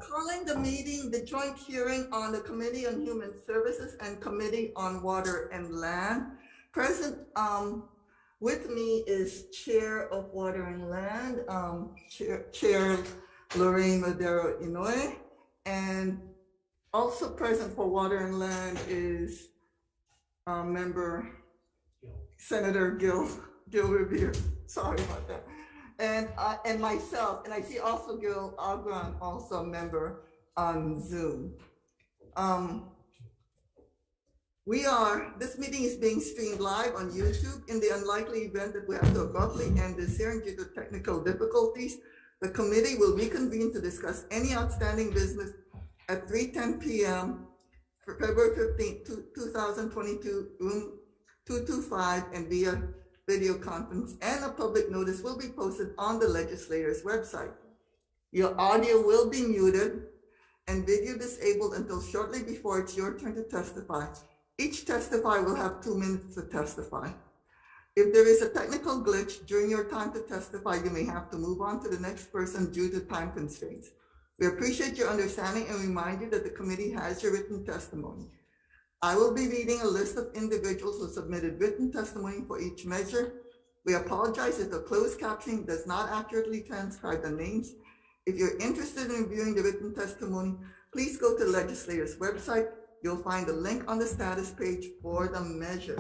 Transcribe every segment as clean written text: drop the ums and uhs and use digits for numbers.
calling the meeting, the joint hearing on the Committee on Human Services and Committee on Water and Land. Present with me is Chair of Water and Land, Chair Lorraine Madero Inoue, and also present for Water and Land is member Senator Gil Revere. Sorry about that. And myself, and I see also Gil Agran, also a member on Zoom. This meeting is being streamed live on YouTube. In the unlikely event that we have to abruptly end this hearing due to technical difficulties, the committee will reconvene to discuss any outstanding business at 3:10 p.m. for February 15th, 2022, room 225, and via video conference, and a public notice will be posted on the legislator's website. Your audio will be muted and video disabled until shortly before it's your turn to testify. Each testifier will have 2 minutes to testify. If there is a technical glitch during your time to testify, you may have to move on to the next person due to time constraints. We appreciate your understanding and remind you that the committee has your written testimony. I will be reading a list of individuals who submitted written testimony for each measure. We apologize if the closed captioning does not accurately transcribe the names. If you're interested in reviewing the written testimony, please go to the legislator's website. You'll find the link on the status page for the measure.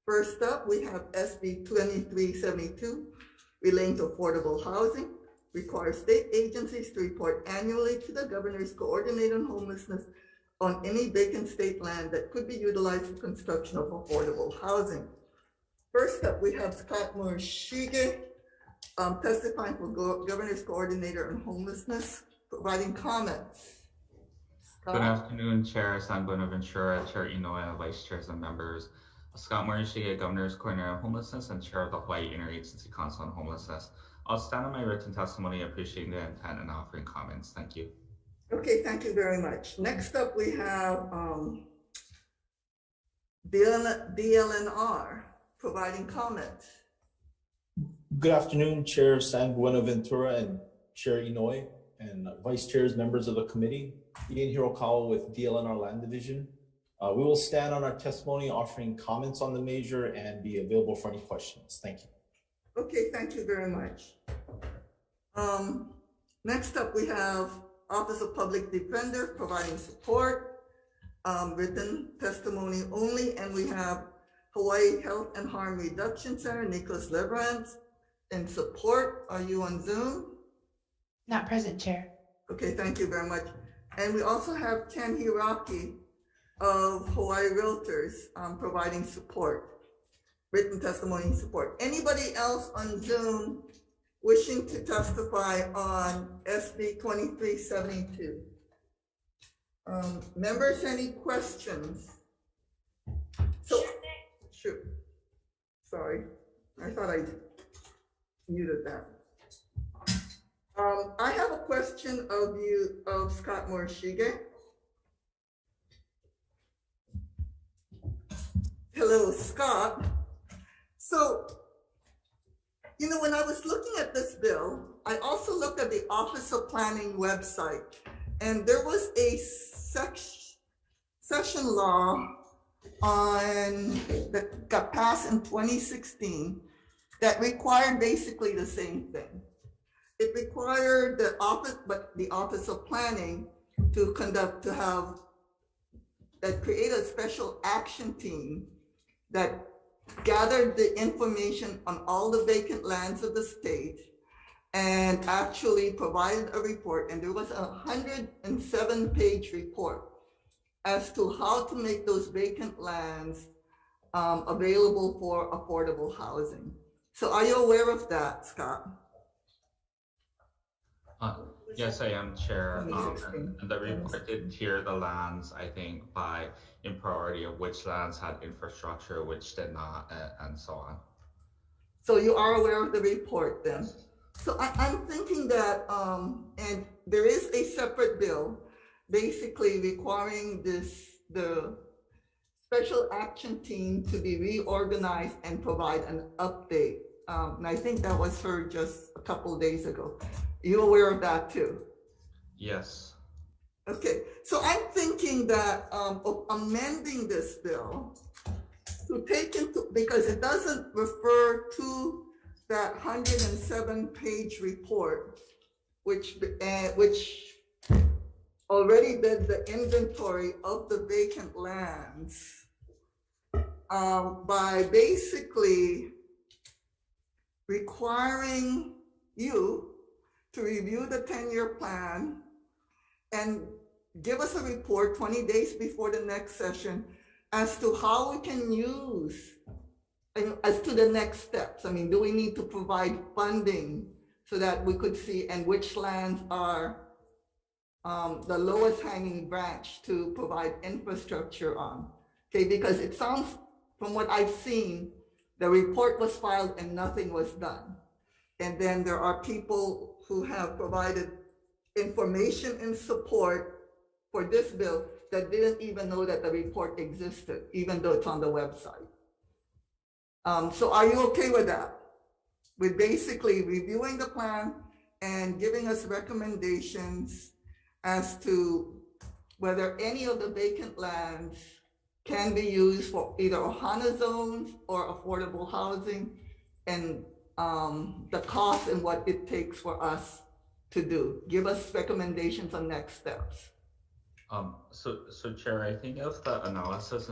First up, we have SB 2372 relating to affordable housing. Requires state agencies to report annually to the governor's coordinator on homelessness on any vacant state land that could be utilized for construction of affordable housing. First up, we have Scott Morishige testifying for Governor's Coordinator on Homelessness, providing comments. Scott? Good afternoon, Chair San Buenaventura, Chair Inoue, Vice Chairs and members. Scott Morishige, Governor's Coordinator on Homelessness and Chair of the Hawaii Interagency Council on Homelessness. I'll stand on my written testimony, appreciating the intent and offering comments. Thank you. Okay, thank you very much. Next up, we have DLNR providing comments. Good afternoon, Chair San Buenaventura and Chair Inoue and Vice Chairs, members of the committee. Ian Hirokawa with DLNR Land Division. We will stand on our testimony, offering comments on the measure and be available for any questions. Thank you. Okay, thank you very much. Next up, we have Office of Public Defender providing support, written testimony only, and we have Hawaii Health and Harm Reduction Center, Nicholas Leverance, in support. Are you on Zoom? Not present, Chair. Okay, thank you very much. And we also have Ken Hiraki of Hawaii Realtors providing support, written testimony and support. Anybody else on Zoom wishing to testify on SB 2372? Members, any questions? So, sure. Sorry, I thought I muted that. I have a question of Scott Morishige. Hello, Scott. So, you know, when I was looking at this bill, I also looked at the Office of Planning website, and there was a session law that got passed in 2016 that required basically the same thing. It required the Office of Planning to create a special action team that gathered the information on all the vacant lands of the state and actually provided a report. And there was a 107-page report as to how to make those vacant lands available for affordable housing. So are you aware of that, Scott? Yes, I am, Chair. And the report did tier the lands, I think, in priority of which lands had infrastructure, which did not, and so on. So you are aware of the report then? So I'm thinking that, and there is a separate bill basically requiring the special action team to be reorganized and provide an update. And I think that was heard just a couple of days ago. You aware of that too? Yes. Okay, so I'm thinking that of amending this bill to take into, because it doesn't refer to that 107-page report, which already did the inventory of the vacant lands, by basically requiring you to review the 10-year plan and give us a report 20 days before the next session as to how we can use, as to the next steps. I mean, do we need to provide funding so that we could see, and which lands are the lowest hanging branch to provide infrastructure on? Okay, because it sounds, from what I've seen, the report was filed and nothing was done. And then there are people who have provided information and support for this bill that didn't even know that the report existed, even though it's on the website. So are you okay with that? With basically reviewing the plan and giving us recommendations as to whether any of the vacant lands can be used for either Ohana zones or affordable housing, and the cost and what it takes for us to do. Give us recommendations on next steps. So Chair, I think if the analysis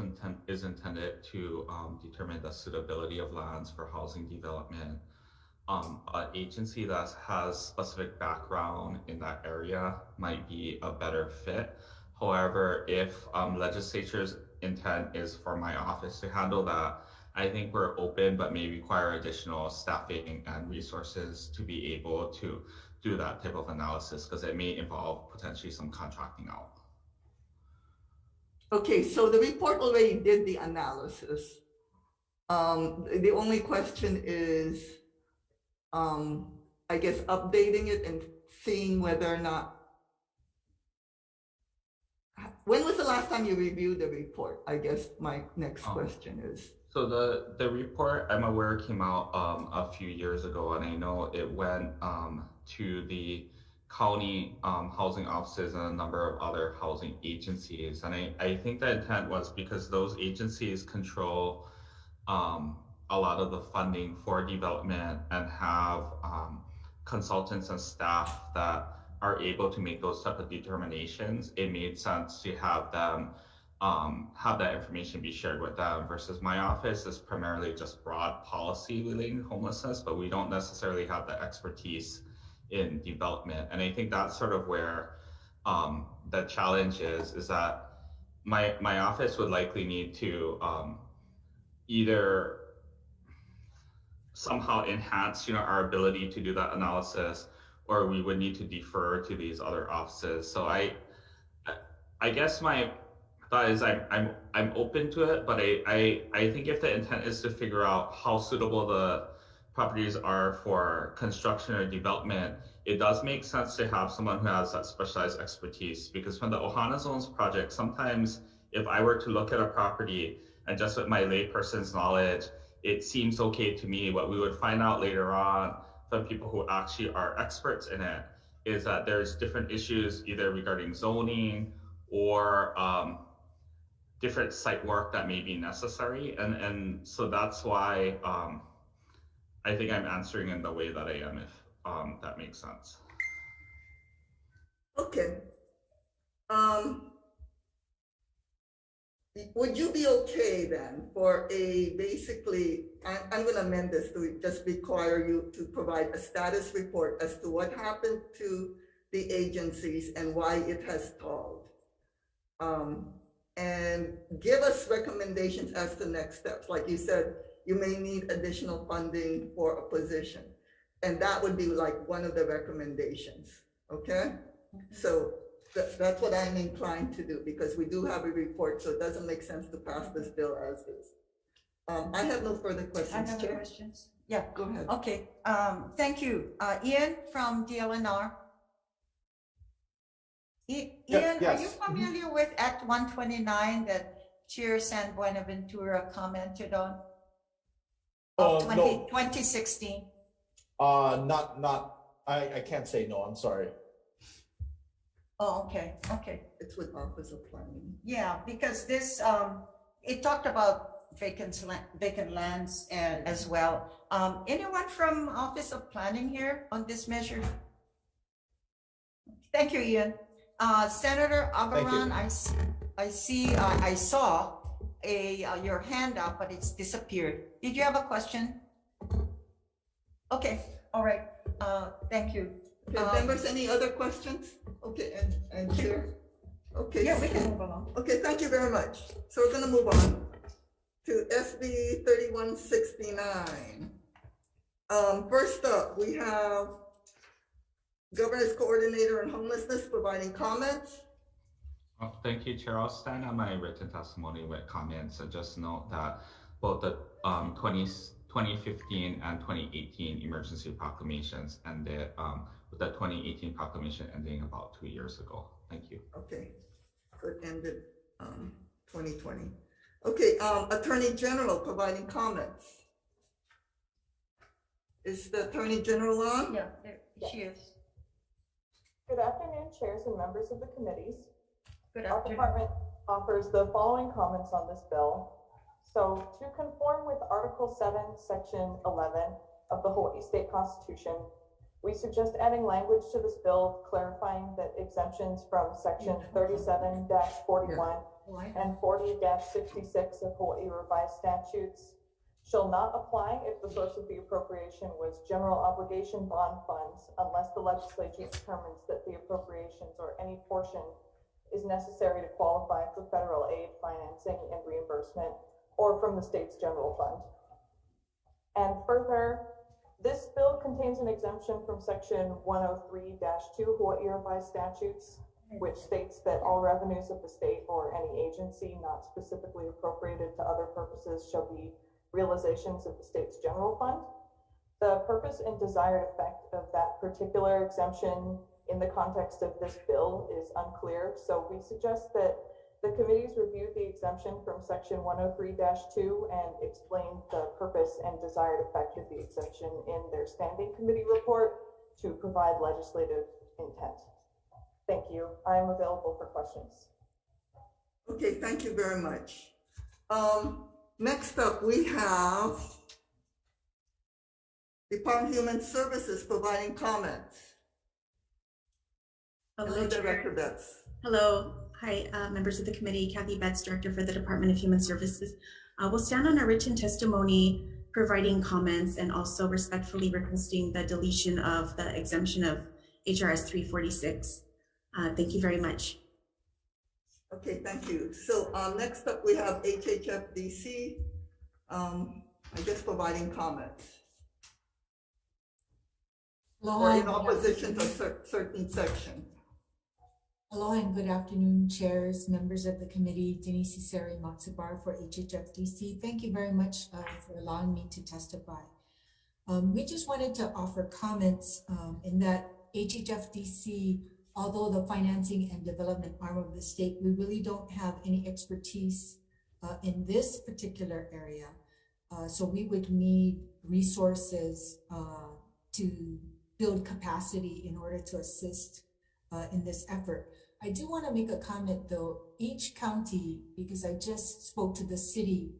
is intended to determine the suitability of lands for housing development, an agency that has specific background in that area might be a better fit. However, if legislature's intent is for my office to handle that, I think we're open, but may require additional staffing and resources to be able to do that type of analysis, because it may involve potentially some contracting out. Okay, so the report already did the analysis. The only question is, I guess, updating it and seeing whether or not. When was the last time you reviewed the report? I guess my next question is. So the report, I'm aware, came out a few years ago, and I know it went to the county housing offices and a number of other housing agencies. And I think the intent was because those agencies control a lot of the funding for development and have consultants and staff that are able to make those type of determinations. It made sense to have them have that information be shared with them, versus my office is primarily just broad policy relating to homelessness, but we don't necessarily have the expertise in development. And I think that's sort of where the challenge is that my office would likely need to either somehow enhance our ability to do that analysis, or we would need to defer to these other offices. So I guess my thought is I'm open to it, but I think if the intent is to figure out how suitable the properties are for construction or development, it does make sense to have someone who has that specialized expertise. Because when the Ohana Zones project, sometimes if I were to look at a property and just with my layperson's knowledge, it seems okay to me. What we would find out later on from people who actually are experts in it is that there's different issues either regarding zoning or different site work that may be necessary. And so that's why I think I'm answering in the way that I am, if that makes sense. Okay. Would you be okay then for a basically, I'm going to amend this to just require you to provide a status report as to what happened to the agencies and why it has stalled. And give us recommendations as to next steps. Like you said, you may need additional funding for a position. And that would be like one of the recommendations, okay? So that's what I'm inclined to do, because we do have a report, so it doesn't make sense to pass this bill as is. I have no further questions. I have Chair. questions. Yeah, Go ahead. okay. Thank you. Ian from DLNR. Ian, yes. Are you familiar with Act 129 that Chair San Buenaventura commented on? Of No. 2016? I can't say no, I'm sorry. Oh, okay, okay. It's with Office of Planning. Yeah, because this, it talked about vacant lands and as well. Anyone from Office of Planning here on this measure? Thank you, Ian. Senator Agaran, I saw your hand up, but it's disappeared. Did you have a question? Okay, all right. Thank you. Okay, members, any other questions? Okay, and Chair? Okay. Yeah, we can move along. Okay, thank you very much. So we're gonna move on to SB 3169. First up, we have Governor's Coordinator on Homelessness providing comments. Thank you, Chair. I'll stand on my written testimony with comments and just note that both the 2015 and 2018 emergency proclamations ended with the 2018 proclamation ending about 2 years ago. Thank you. Okay, so it ended 2020. Okay, Attorney General providing comments. Is the Attorney General on? Yeah, there she is. Good afternoon, chairs and members of the committees. Good Our afternoon. department offers the following comments on this bill. So to conform with Article 7, Section 11 of the Hawaii State Constitution, we suggest adding language to this bill clarifying that exemptions from Section 37-41 and 40-66 of Hawaii Revised Statutes shall not apply if the source of the appropriation was general obligation bond funds, unless the legislature determines that the appropriations or any portion is necessary to qualify for federal aid, financing, and reimbursement, or from the state's general fund. And further, this bill contains an exemption from Section 103-2 Hawaii Revised Statutes, which states that all revenues of the state or any agency not specifically appropriated to other purposes shall be realizations of the state's general fund. The purpose and desired effect of that particular exemption in the context of this bill is unclear, so we suggest that the committees review the exemption from Section 103-2 and explain the purpose and desired effect of the exemption in their standing committee report to provide legislative intent. Thank you. I am available for questions. Okay, thank you very much. Next up, we have Department of Human Services providing comments. Hello, Director Betts. Hello. Hi, members of the committee. Kathy Betts, Director for the Department of Human Services. We'll stand on our written testimony providing comments and also respectfully requesting the deletion of the exemption of HRS 346. Thank you very much. Okay, thank you. So next up, we have HHFDC, I guess providing comments. Hello, Or in and opposition to a certain section. hello and good afternoon, chairs, members of the committee. Denise Iseri Matsubar for HHFDC. Thank you very much for allowing me to testify. We just wanted to offer comments in that HHFDC, although the financing and development arm of the state, we really don't have any expertise in this particular area. So we would need resources to build capacity in order to assist in this effort. I do want to make a comment though. Each county, because I just spoke to the city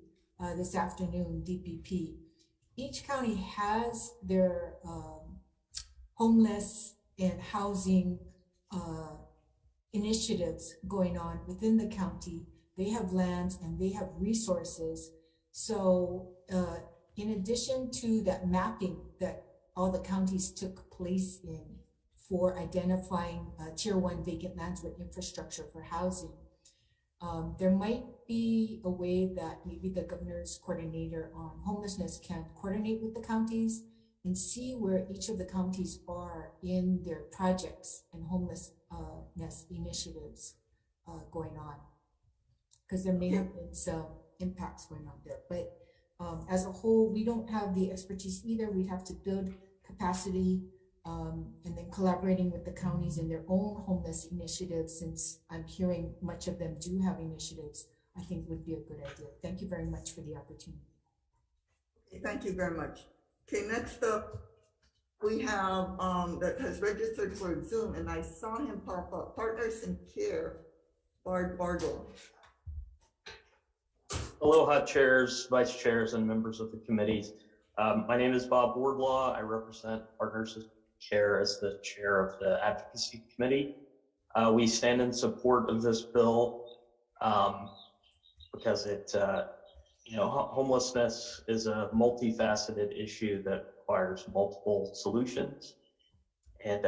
this afternoon, DPP, each county has their homeless and housing initiatives going on within the county. They have lands and they have resources. So in addition to that mapping that all the counties took place in for identifying tier 1 vacant lands with infrastructure for housing, there might be a way that maybe the governor's coordinator on homelessness can coordinate with the counties and see where each of the counties are in their projects and homelessness initiatives going on, because there may have been some impacts going on there. But as a whole, we don't have the expertise either. We'd have to build capacity and then collaborating with the counties in their own homeless initiatives, since I'm hearing much of them do have initiatives, I think would be a good idea. Thank you very much for the opportunity. Okay, thank you very much. Okay, next up, we have, that has registered for Zoom, and I saw him pop up, Partners in Care, Bard Bargle. Aloha, chairs, vice chairs, and members of the committees. My name is Bob Wardlaw. I represent Partners in Care as the chair of the Advocacy Committee. We stand in support of this bill because it, homelessness is a multifaceted issue that requires multiple solutions, and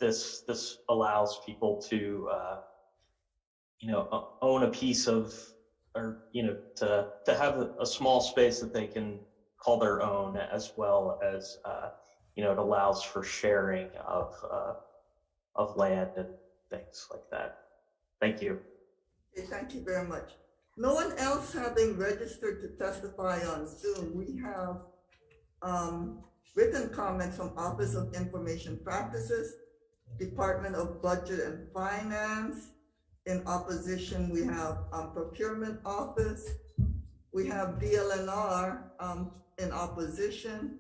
this allows people to, own a piece of, or to have a small space that they can call their own, as well as it allows for sharing of land and things like that. Thank you. Okay, thank you very much. No one else having registered to testify on Zoom, we have written comments from Office of Information Practices, Department of Budget and Finance. In opposition, we have Procurement Office. We have DLNR in opposition,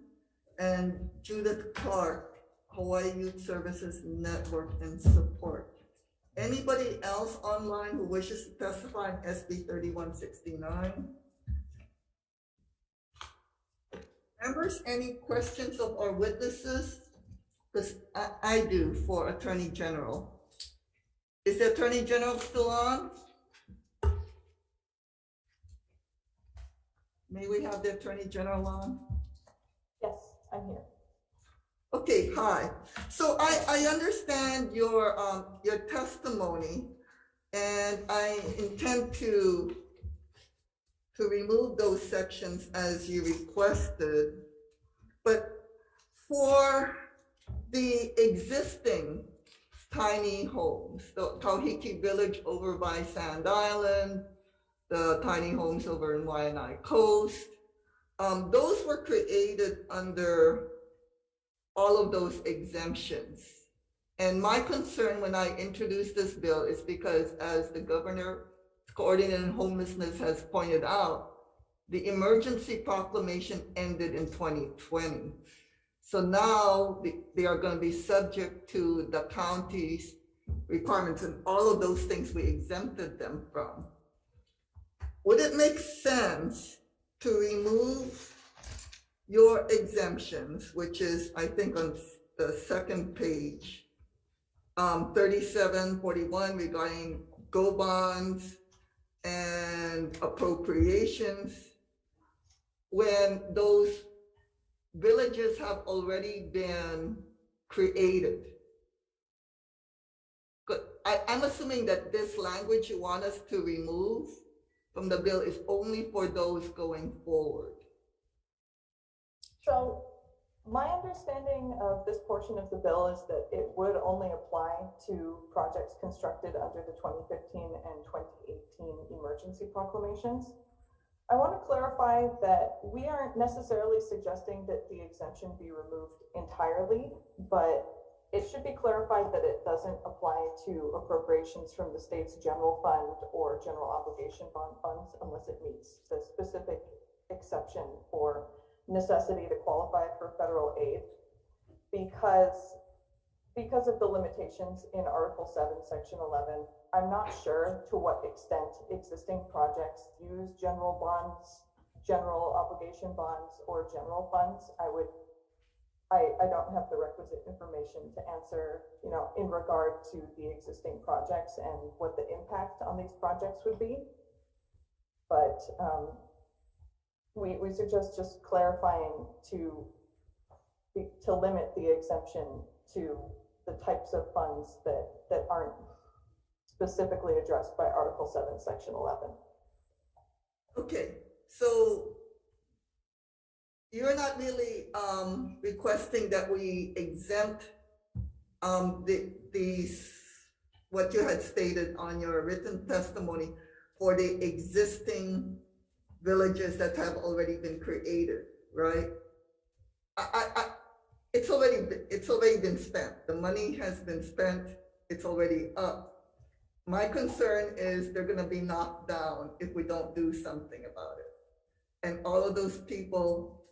and Judith Clark, Hawaii Youth Services Network and Support. Anybody else online who wishes to testify on SB 3169? Members, any questions of our witnesses? Because I do for Attorney General. Is the Attorney General still on? May we have the Attorney General on? Yes, I'm here. Okay, hi. So I understand your testimony, and I intend to remove those sections as you requested. But for the existing tiny homes, the Kauhiki Village over by Sand Island, the tiny homes over in Waianae Coast, those were created under all of those exemptions. And my concern when I introduced this bill is because, as the Governor Coordinating on Homelessness has pointed out, the emergency proclamation ended in 2020. So now they are going to be subject to the county's requirements and all of those things we exempted them from. Would it make sense to remove your exemptions, which is, I think, on the second page, 3741 regarding GO bonds and appropriations, when those villages have already been created? I'm assuming that this language you want us to remove from the bill is only for those going forward. So my understanding of this portion of the bill is that it would only apply to projects constructed under the 2015 and 2018 emergency proclamations. I want to clarify that we aren't necessarily suggesting that the exemption be removed entirely, but it should be clarified that it doesn't apply to appropriations from the state's general fund or general obligation bond funds unless it meets the specific exception for necessity to qualify for federal aid, because of the limitations in Article 7, Section 11. I'm not sure to what extent existing projects use general bonds, general obligation bonds, or general funds. I don't have the requisite information to answer, in regard to the existing projects and what the impact on these projects would be. But we suggest just clarifying to limit the exemption to the types of funds that aren't specifically addressed by Article 7, Section 11. Okay, so you're not really requesting that we exempt these, what you had stated on your written testimony, for the existing villages that have already been created, right? It's already been spent. The money has been spent. It's already up. My concern is they're going to be knocked down if we don't do something about it. And all of those people,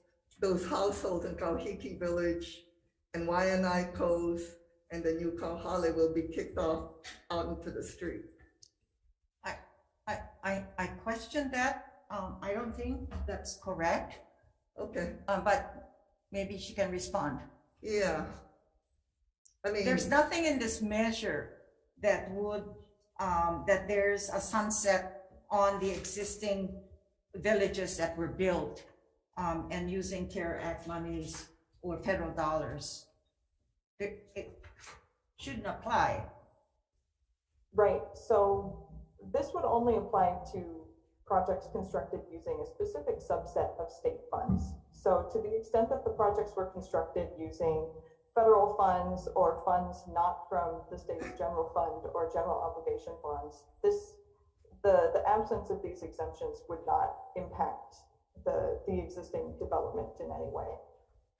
those households in Kauhiki Village and Waianae Coast and the new Kauhale will be kicked off out into the street. I question that. I don't think that's correct, Okay, but maybe she can respond. yeah. I mean, There's nothing in this measure that would, that there's a sunset on the existing villages that were built and using CARE Act monies or federal dollars. It shouldn't apply. Right, so this would only apply to projects constructed using a specific subset of state funds. So to the extent that the projects were constructed using federal funds or funds not from the state's general fund or general obligation bonds, the absence of these exemptions would not impact the existing development in any way.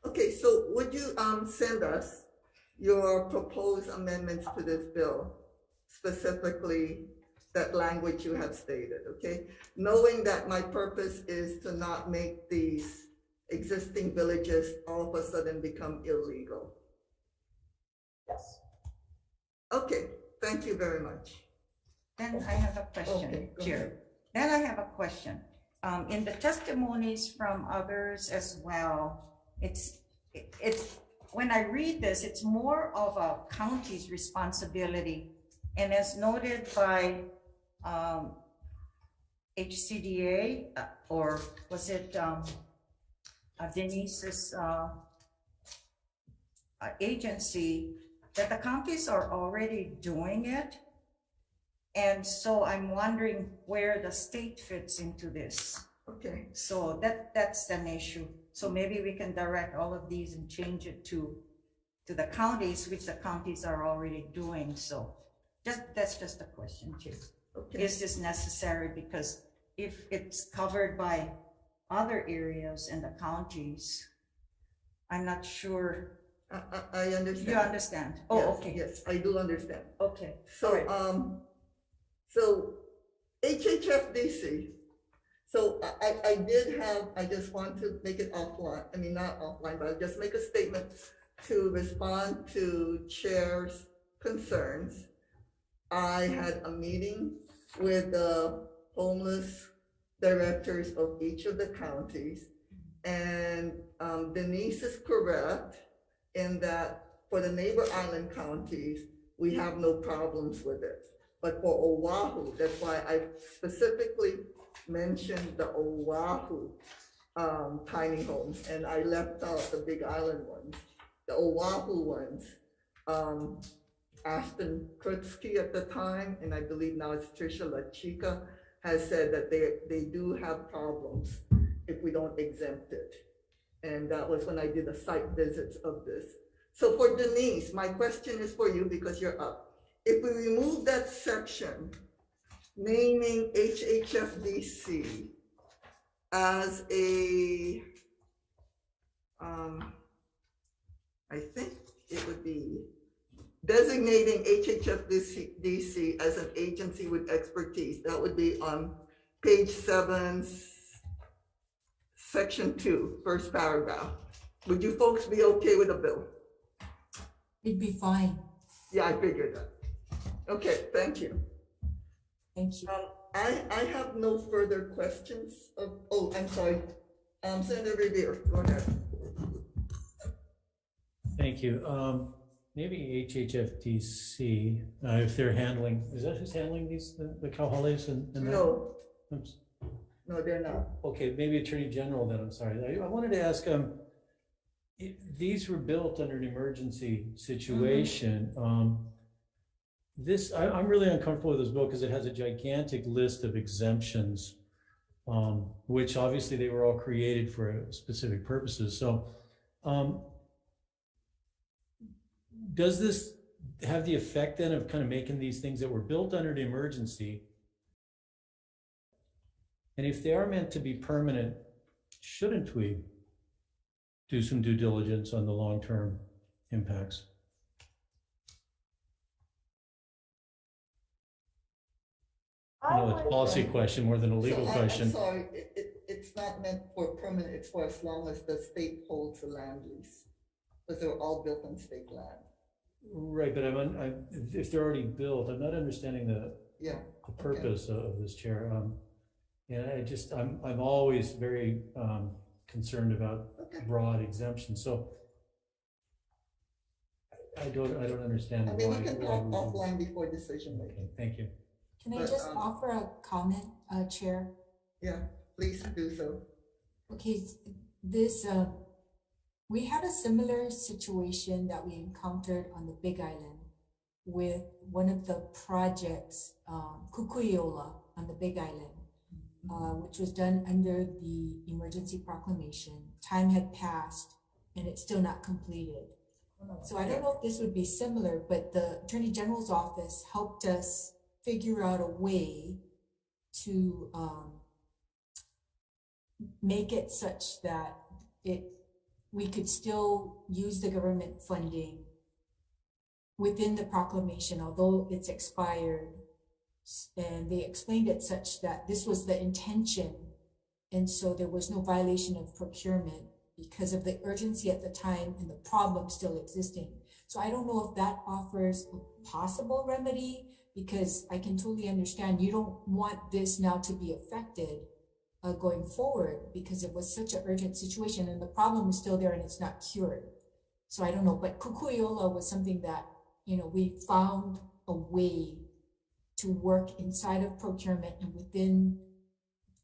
okay, so would you send us your proposed amendments to this bill, specifically that language you have stated, okay? Knowing that my purpose is to not make these existing villages all of a sudden become illegal. Yes. Okay, thank you very much. Then I have a question, Okay, go Chair. ahead. Then I have a question. In the testimonies from others as well, it's when I read this, it's more of a county's responsibility. And as noted by HCDA, or was it Denise's agency, that the counties are already doing it. And so I'm wondering where the state fits into this. Okay, So that's an issue. So maybe we can direct all of these and change it to the counties, which the counties are already doing. So that's just a question, Chair. okay. Is this necessary? Because if it's covered by other areas in the counties, I'm not sure. I understand. You understand? Oh, Yes, okay. Yes, I do understand. Okay. So, Alright. So HHFDC, so I just want to make it offline, I mean, not offline, but I'll just make a statement to respond to Chair's concerns. I had a meeting with the homeless directors of each of the counties, and Denise is correct in that for the neighbor island counties, we have no problems with it. But for Oahu, that's why I specifically mentioned the Oahu tiny homes, and I left out the Big Island ones. The Oahu ones, Ashton Krutsky at the time, and I believe now it's Tricia LaChica, has said that they do have problems if we don't exempt it. And that was when I did the site visits of this. So for Denise, my question is for you because you're up. If we remove that section naming HHFDC as a, I think it would be designating HHFDC as an agency with expertise, that would be on page 7, section 2, first paragraph. Would you folks be okay with the bill? It'd be fine. Yeah, I figured that. Okay, thank you. Thank you. I have no further questions. Oh, I'm sorry. Senator Revere, go ahead. Thank you. Maybe HHFDC, if they're handling, is that who's handling these, the Kauhales and that? No, Oops. no, they're not. Okay, maybe Attorney General then, I'm sorry. I wanted to ask, these were built under an emergency situation. I'm really uncomfortable with this bill because it has a gigantic list of exemptions, which obviously they were all created for specific purposes. So does this have the effect then of kind of making these things that were built under the emergency, and if they are meant to be permanent, shouldn't we do some due diligence on the long-term impacts? I know it's a policy question more than a legal So question. I'm sorry, it's not meant for permanent, it's for as long as the state holds the land lease. Because they were all built on state land. Right, but if they're already built, I'm not understanding Yeah. the purpose of this, Chair. And I'm always very concerned about Okay. broad exemptions. So I don't understand I mean, why. we can why talk we would- offline before decision making. Okay, thank you. Can I But, just offer a comment, Chair? Yeah, please do so. Okay, this, we had a similar situation that we encountered on the Big Island with one of the projects, Kukuiola on the Big Island, which was done under the emergency proclamation. Time had passed and it's still not completed. So I don't know if this would be similar, but the Attorney General's office helped us figure out a way to make it such that we could still use the government funding within the proclamation, although it's expired. And they explained it such that this was the intention. And so there was no violation of procurement because of the urgency at the time and the problem still existing. So I don't know if that offers a possible remedy, because I can totally understand you don't want this now to be affected going forward, because it was such an urgent situation and the problem is still there and it's not cured. So I don't know, but Kukuiola was something that, we found a way to work inside of procurement and within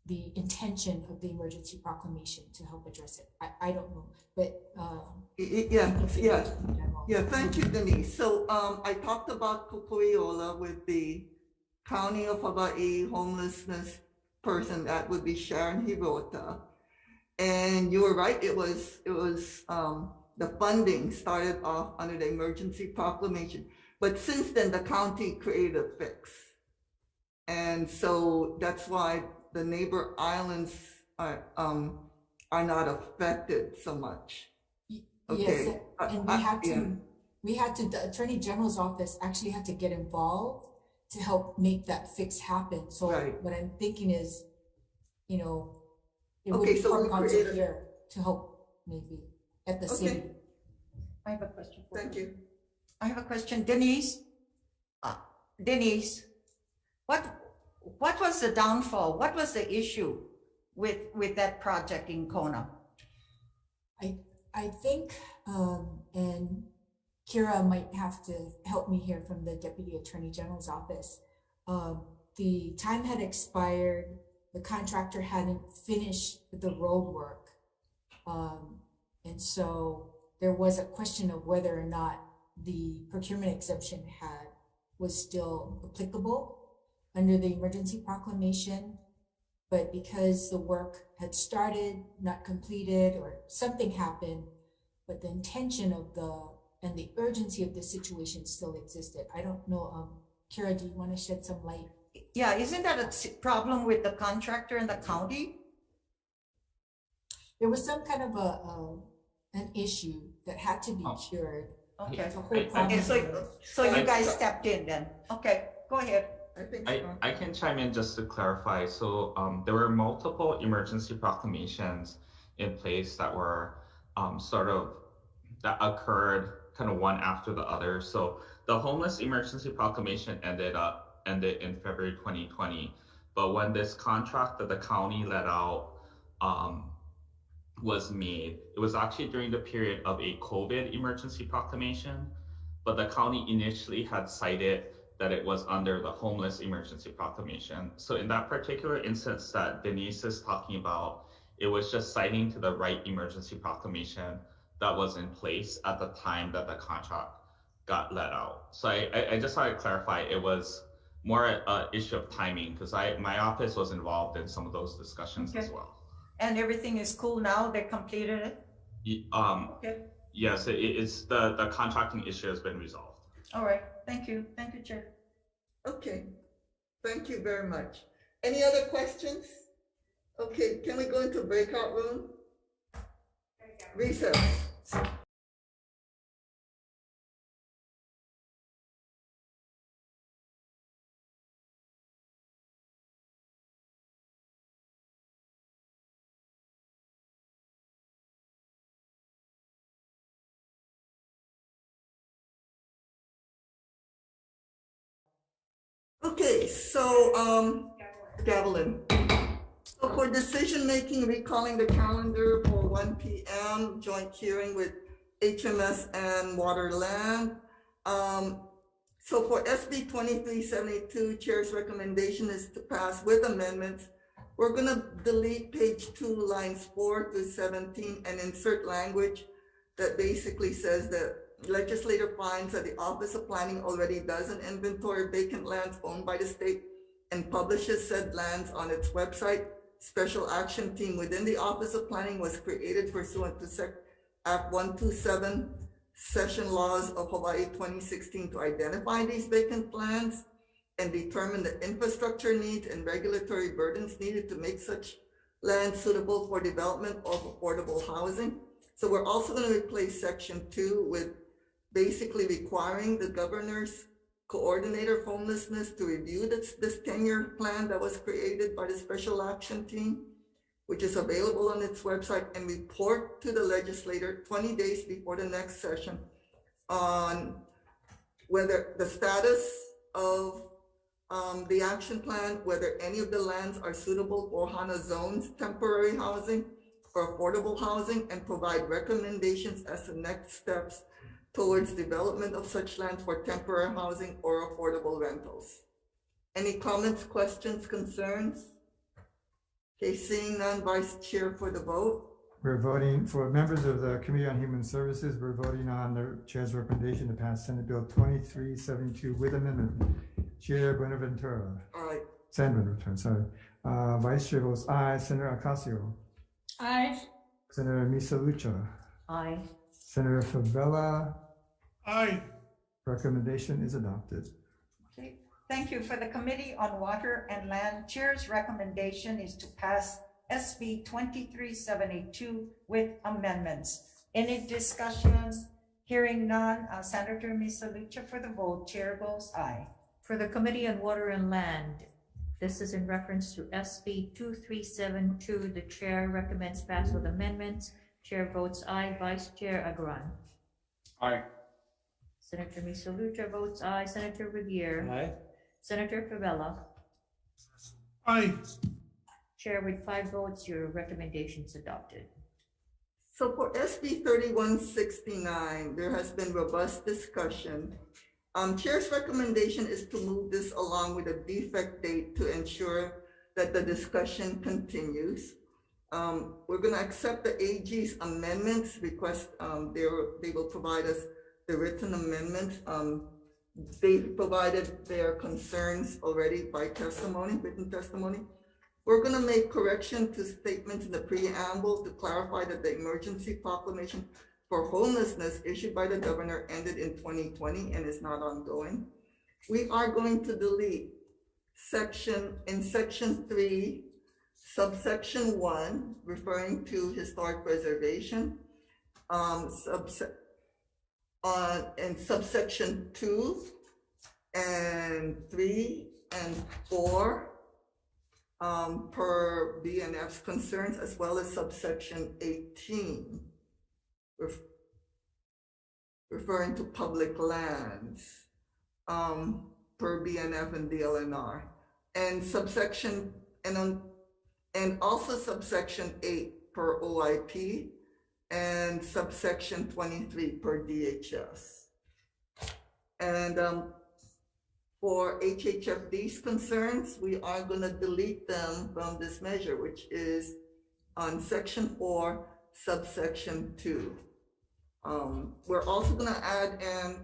the intention of the emergency proclamation to help address it. I don't know, but Yeah, thank you, Denise. So I talked about Kukuiola with the County of Hawaii homelessness person, that would be Sharon Hirota. And you were right, it was the funding started off under the emergency proclamation. But since then, the county created a fix. And so that's why the neighbor islands are not affected so much. Okay. Yes, and the Attorney General's office actually had to get involved to help make that fix happen. So Right. what I'm thinking is, it would Okay, be so part we council created- here to help maybe at the Okay. city. I have a question. Thank you. I have a question. Denise, what was the downfall? What was the issue with that project in Kona? I think, and Kira might have to help me here from the Deputy Attorney General's office. The time had expired, the contractor hadn't finished the road work. And so there was a question of whether or not the procurement exemption was still applicable under the emergency proclamation. But because the work had started, not completed, or something happened, but the intention and the urgency of the situation still existed. I don't know, Kira, do you want to shed some light? Yeah, isn't that a problem with the contractor and the county? There was some kind of an issue that had to be cured. Okay. The whole I- problem Okay, was- so you guys stepped in then. Okay, go ahead. I think I can chime in just to clarify. So there were multiple emergency proclamations in place that were that occurred kind of one after the other. So the homeless emergency proclamation ended in February 2020. But when this contract that the county let out was made, it was actually during the period of a COVID emergency proclamation. But the county initially had cited that it was under the homeless emergency proclamation. So in that particular instance that Denise is talking about, it was just citing to the right emergency proclamation that was in place at the time that the contract got let out. So I just want to clarify, it was more an issue of timing, because my office was involved in some of those discussions as well. And everything is cool now? They completed it? Okay, Yes, it's the contracting issue has been resolved. all right. Thank you. Thank you, Chair. Okay, thank you very much. Any other questions? Okay, can we go into breakout room? Recess. Okay, so, Gavelin. So for decision-making, recalling the calendar for 1 p.m. joint hearing with HMS and Waterland. So for SB 2372, Chair's recommendation is to pass with amendments. We're gonna delete page 2, lines 4 to 17 and insert language that basically says that legislator finds that the Office of Planning already does an inventory of vacant lands owned by the state and publishes said lands on its website. Special action team within the Office of Planning was created pursuant to Act 127, Session Laws of Hawaii 2016 to identify these vacant lands and determine the infrastructure needs and regulatory burdens needed to make such land suitable for development of affordable housing. So we're also going to replace Section 2 with basically requiring the governor's coordinator of homelessness to review this 10-year plan that was created by the special action team, which is available on its website, and report to the legislator 20 days before the next session on whether the status of the action plan, whether any of the lands are suitable for HANA zones, temporary housing or affordable housing, and provide recommendations as to next steps towards development of such lands for temporary housing or affordable rentals. Any comments, questions, concerns? Okay, seeing none, Vice Chair for the vote. We're voting for members of the Committee on Human Services. We're voting on the Chair's recommendation to pass Senate Bill 2372 with amendment. Chair Buenaventura. Aye. San Buenaventura, sorry. Vice Chair votes aye. Senator Ocasio. Aye. Senator Misalucha. Aye. Senator Favela. Aye. Recommendation is adopted. Okay, thank you. For the Committee on Water and Land, Chair's recommendation is to pass SB 2372 with amendments. Any discussions? Hearing none, Senator Misalucha for the vote. Chair votes aye. For the Committee on Water and Land, this is in reference to SB 2372. The Chair recommends pass with amendments. Chair votes aye. Vice Chair Agron. Aye. Senator Misalucha votes aye. Senator Regier. Aye. Senator Favela. Aye. Chair with 5 votes, your recommendation is adopted. So for SB 3169, there has been robust discussion. Chair's recommendation is to move this along with a defect date to ensure that the discussion continues. We're going to accept the AG's amendments request. They will provide us the written amendments. They provided their concerns already by testimony, written testimony. We're going to make correction to statements in the preamble to clarify that the emergency proclamation for homelessness issued by the governor ended in 2020 and is not ongoing. We are going to delete section 3, subsection 1, referring to historic preservation, and subsection 2 and 3 and 4 per BNF's concerns, as well as subsection 18, referring to public lands per BNF and DLNR, and subsection and also subsection 8 per OIP and subsection 23 per DHS. And for HHFD's concerns, we are going to delete them from this measure, which is on section 4, subsection 2. We're also going to add and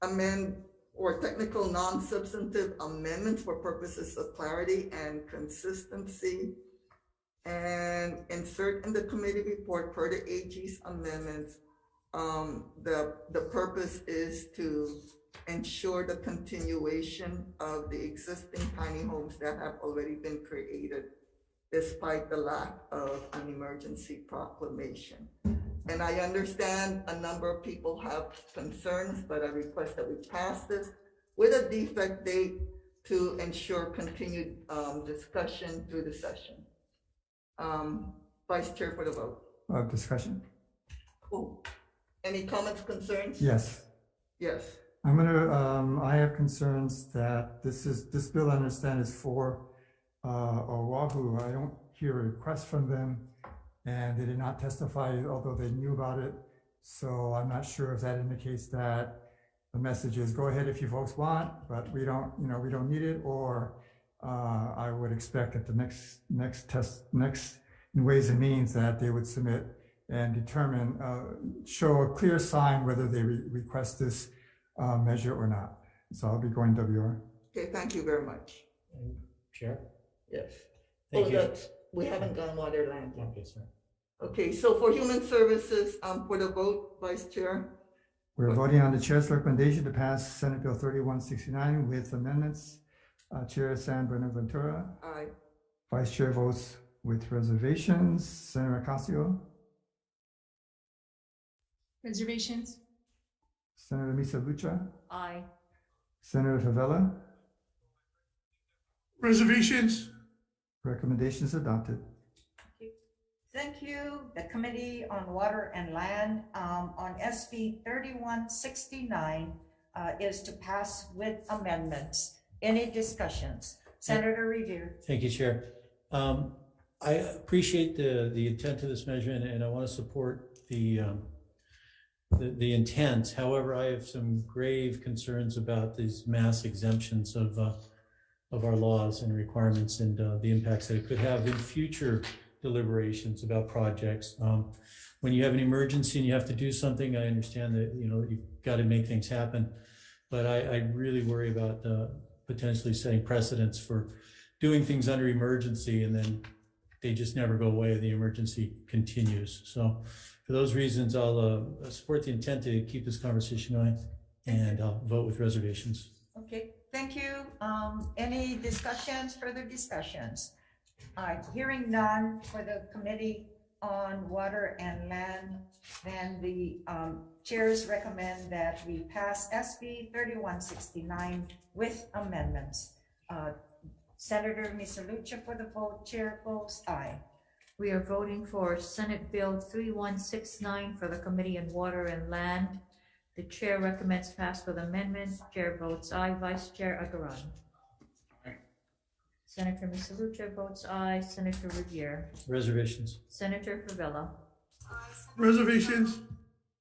amend or technical non-substantive amendments for purposes of clarity and consistency, and insert in the committee report per the AG's amendments. The purpose is to ensure the continuation of the existing tiny homes that have already been created, despite the lack of an emergency proclamation. And I understand a number of people have concerns, but I request that we pass this with a defect date to ensure continued discussion through the session. Vice Chair for the vote. Discussion? Cool. Any comments, concerns? Yes. Yes. I have concerns that this bill, I understand, is for Oahu. I don't hear a request from them, and they did not testify, although they knew about it. So I'm not sure if that indicates that the message is go ahead if you folks want, but we don't need it, or I would expect that the next in Ways and Means that they would submit and determine, show a clear sign whether they request this measure or not. So I'll be going WR. Okay, thank you very much. Chair? Yes. Thank you. We haven't gone water land yet. Okay, sorry. Okay, so for Human Services, for the vote, Vice Chair. We're voting on the chair's recommendation to pass Senate Bill 3169 with amendments. Chair San Buenaventura. Aye. Vice Chair votes with reservations. Senator Ocasio. Reservations? Senator Misa Lucha. Aye. Senator Favela. Reservations. Recommendations adopted. Thank you. The Committee on Water and Land on SB 3169 is to pass with amendments. Any discussions? Senator Revere. Thank you, Chair. I appreciate the intent of this measure, and I want to support the intent. However, I have some grave concerns about these mass exemptions of our laws and requirements, and the impacts that it could have in future deliberations about projects. When you have an emergency and you have to do something, I understand that you've got to make things happen, but I really worry about potentially setting precedents for doing things under emergency and then they just never go away. The emergency continues. So for those reasons, I'll support the intent to keep this conversation going, and I'll vote with reservations. Okay, thank you. Any discussions, further discussions? Hearing none for the Committee on Water and Land, then the chairs recommend that we pass SB 3169 with amendments. Senator Misalucha for the vote, chair votes aye. We are voting for Senate Bill 3169 for the Committee on Water and Land. The chair recommends pass with amendments. Chair votes aye. Vice Chair Agaran. Senator Misalucha votes aye. Senator Revere. Reservations. Senator Favela. Reservations.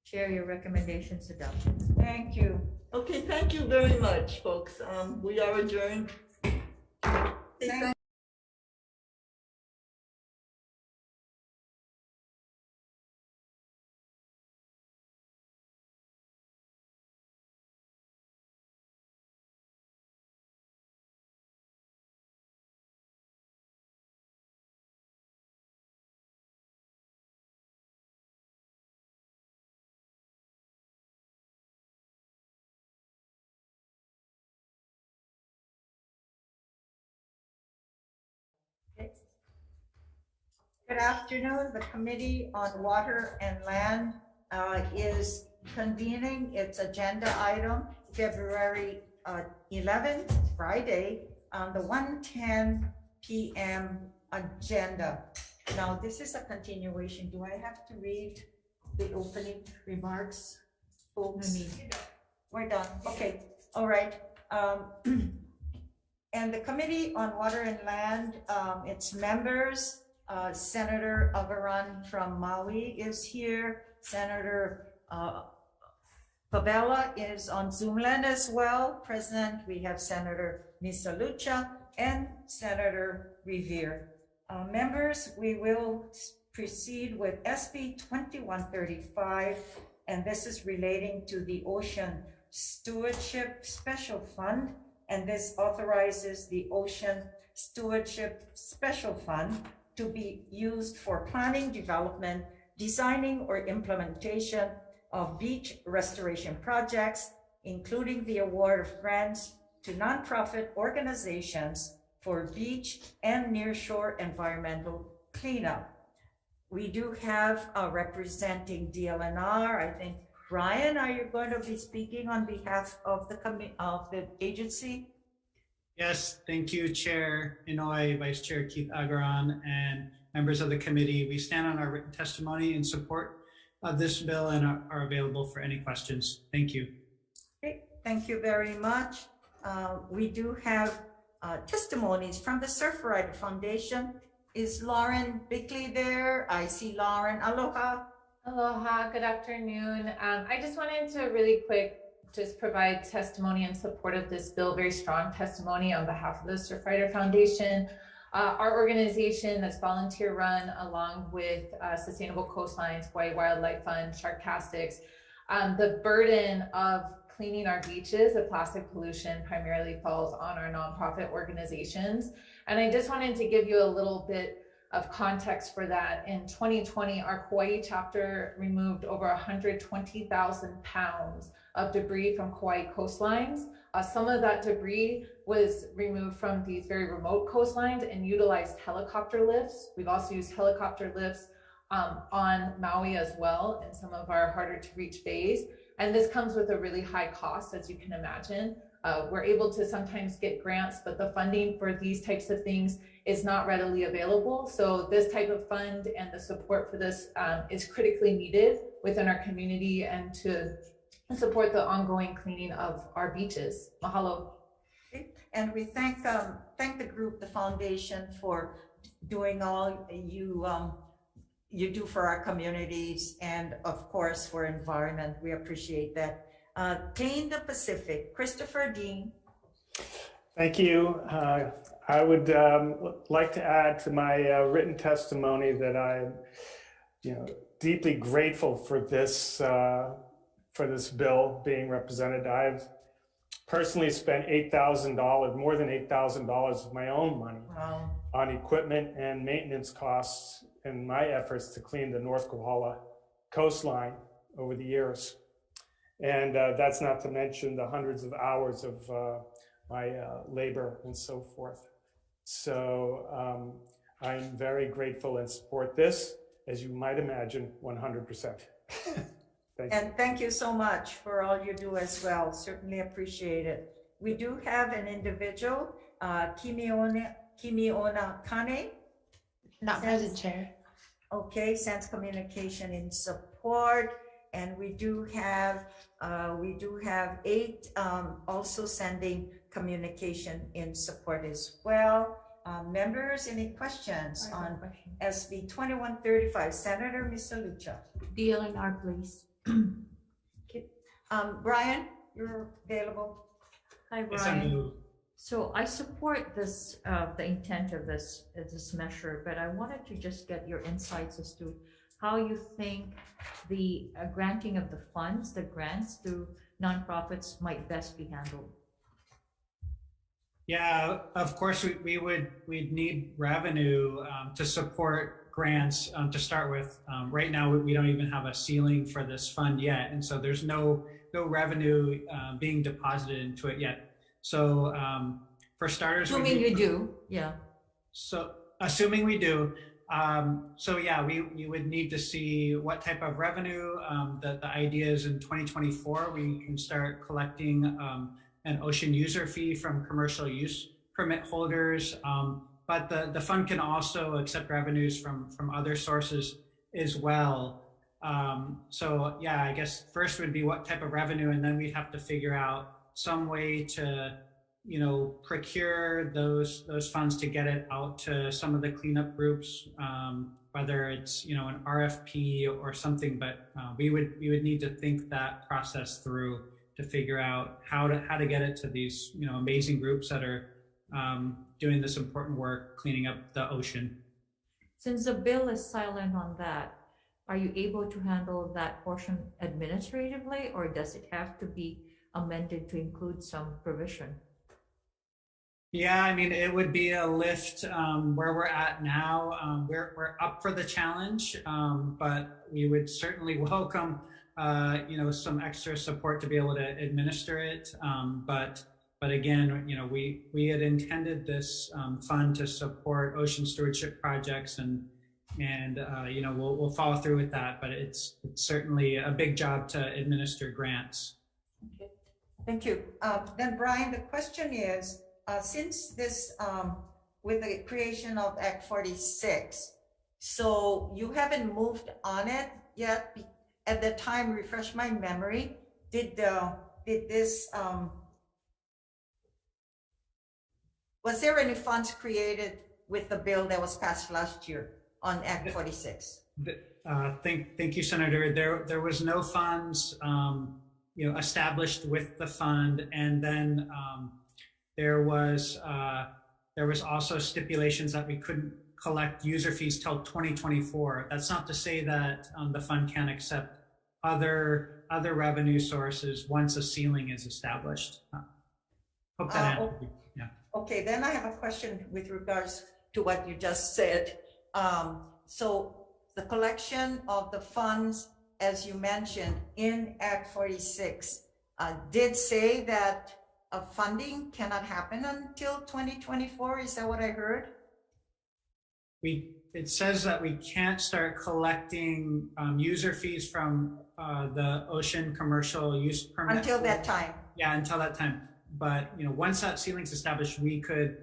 Chair, your recommendations adopted. Thank you. Okay, thank you very much, folks. We are adjourned. Thank Good afternoon. The Committee on Water and Land is convening its agenda item February 11th, Friday, on the 1:10 p.m. agenda. Now, this is a continuation. Do I have to read the opening remarks, folks? We're done. Okay. All right. And the Committee on Water and Land, its members, Senator Agaran from Maui is here. Senator Favela is on Zoom land as well. Present, we have Senator Misalucha and Senator Revere. Members, we will proceed with SB 2135, and this is relating to the Ocean Stewardship Special Fund, and this authorizes the Ocean Stewardship Special Fund to be used for planning, development, designing, or implementation of beach restoration projects, including the award of grants to nonprofit organizations for beach and nearshore environmental cleanup. We do have representing DLNR. I think, Ryan, are you going to be speaking on behalf of the agency? Yes, thank you, Chair Inouye, Vice Chair Keith Agaran, and members of the committee. We stand on our written testimony in support of this bill and are available for any questions. Thank you. Okay, thank you very much. We do have testimonies from the Surfrider Foundation. Is Lauren Bickley there? I see Lauren. Aloha. Aloha, good afternoon. I just wanted to really quick just provide testimony in support of this bill, very strong testimony on behalf of the Surfrider Foundation. Our organization that's volunteer run along with Sustainable Coastlines, Hawai'i Wildlife Fund, Sharkcastics, the burden of cleaning our beaches of plastic pollution primarily falls on our nonprofit organizations. And I just wanted to give you a little bit of context for that. In 2020, our Hawai'i chapter removed over 120,000 pounds of debris from Kauai coastlines. Some of that debris was removed from these very remote coastlines and utilized helicopter lifts. We've also used helicopter lifts on Maui as well in some of our harder to reach bays. And this comes with a really high cost, as you can imagine. We're able to sometimes get grants, but the funding for these types of things is not readily available. So this type of fund and the support for this is critically needed within our community and to support the ongoing cleaning of our beaches. Mahalo. And we thank the group, the foundation, for doing all you do for our communities and of course for environment. We appreciate that. Clean the Pacific, Christopher Dean. Thank you. I would like to add to my written testimony that I'm deeply grateful for this bill being represented. I've personally spent $8,000, more than $8,000 of my own money on equipment and maintenance costs in my efforts to clean the North Kohala coastline over the years. And that's not to mention the hundreds of hours of my labor and so forth. So I'm very grateful and support this, as you might imagine, 100%. Thank you so much for all you do as well. Certainly appreciate it. We do have an individual, Kimiona Kane. Not present, Chair. Okay, sends communication in support. And we do have 8 also sending communication in support as well. Members, any questions on SB 2135? Senator Misalucha. DLNR, please. Okay. Brian, you're available. Hi, Brian. So I support this, the intent of this measure, but I wanted to just get your insights as to how you think the granting of the funds, the grants to nonprofits might best be handled. Yeah, of course, we'd need revenue to support grants to start with. Right now, we don't even have a ceiling for this fund yet, and so there's no revenue being deposited into it yet. So for starters, assuming you do, yeah. So assuming we do, so yeah, we would need to see what type of revenue. The idea is in 2024 we can start collecting an ocean user fee from commercial use permit holders, but the fund can also accept revenues from other sources as well. So yeah, I guess first would be what type of revenue, and then we'd have to figure out some way to procure those funds to get it out to some of the cleanup groups, whether it's an RFP or something. But we would need to think that process through to figure out how to get it to these amazing groups that are doing this important work cleaning up the ocean. Since the bill is silent on that, are you able to handle that portion administratively, or does it have to be amended to include some provision? Yeah, I mean, it would be a lift where we're at now. We're up for the challenge, but we would certainly welcome, some extra support to be able to administer it. But again, we had intended this fund to support ocean stewardship projects, and we'll follow through with that. But it's certainly a big job to administer grants. Okay. Thank you. Then Brian, the question is, since this, with the creation of Act 46, so you haven't moved on it yet. At the time, refresh my memory, did the did this, was there any funds created with the bill that was passed last year on Act 46? Thank you, Senator. There was no funds, established with the fund, and then there was also stipulations that we couldn't collect user fees till 2024. That's not to say that the fund can't accept other revenue sources once a ceiling is established. Hope that answers. Yeah. Okay, then I have a question with regards to what you just said. So the collection of the funds, as you mentioned in Act 46, did say that funding cannot happen until 2024. Is that what I heard? It says that we can't start collecting user fees from the ocean commercial use permit until that time. Yeah, until that time. But once that ceiling's established, we could,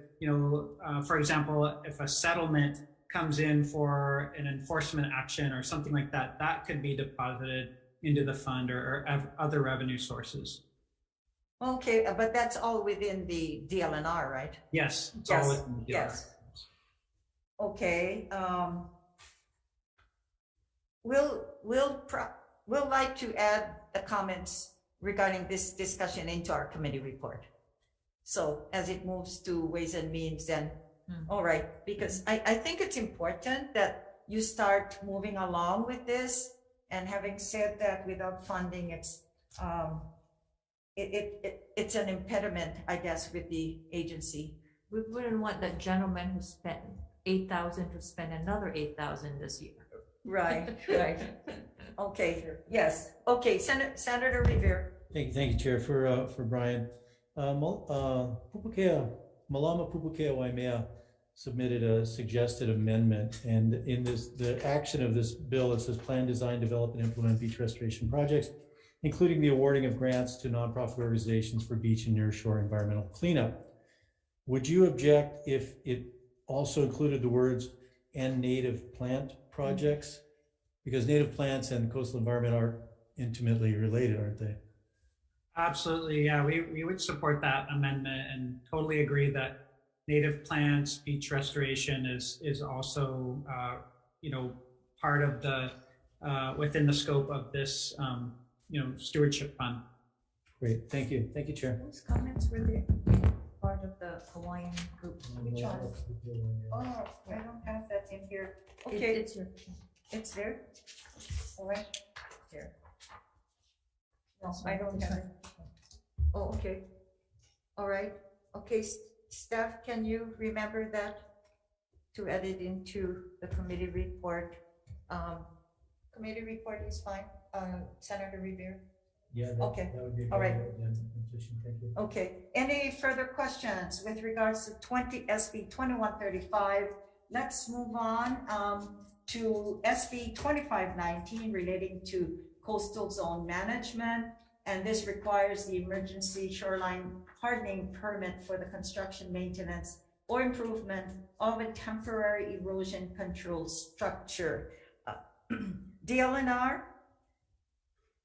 for example, if a settlement comes in for an enforcement action or something like that, that could be deposited into the fund or other revenue sources. Okay, but that's all within the DLNR, right? Yes. It's yes. All within the DLNR. Yes. Okay. We'll like to add the comments regarding this discussion into our committee report. So as it moves to Ways and Means, then all right, because I think it's important that you start moving along with this. And having said that, without funding, it's an impediment, I guess, with the agency. We wouldn't want that gentleman who spent $8,000 to spend another $8,000 this year. Right, right. Okay, yes. Okay, Senator Revere. Thank you, Chair. For Brian, Malama Pupukea Waimea submitted a suggested amendment, and in the action of this bill, it says plan, design, develop, and implement beach restoration projects, including the awarding of grants to nonprofit organizations for beach and nearshore environmental cleanup. Would you object if it also included the words "and native plant projects"? Because native plants and coastal environment are intimately related, aren't they? Absolutely, yeah. We would support that amendment and totally agree that native plants, beach restoration is also part of the within the scope of this stewardship fund. Great, thank you, Chair. Those comments were there part of the Hawaiian group. Which one? Oh, I don't have that in here. Okay, it's there. All right, here. No, I don't have it. Oh, okay. All right. Okay, staff, can you remember that to add it into the committee report? Committee report is fine. Senator Revere. Yeah. Okay. That would be all right. Thank you. Okay. Any further questions with regards to SB 2135? Let's move on to SB 2519 relating to coastal zone management. And this requires the emergency shoreline hardening permit for the construction, maintenance, or improvement of a temporary erosion control structure. DLNR,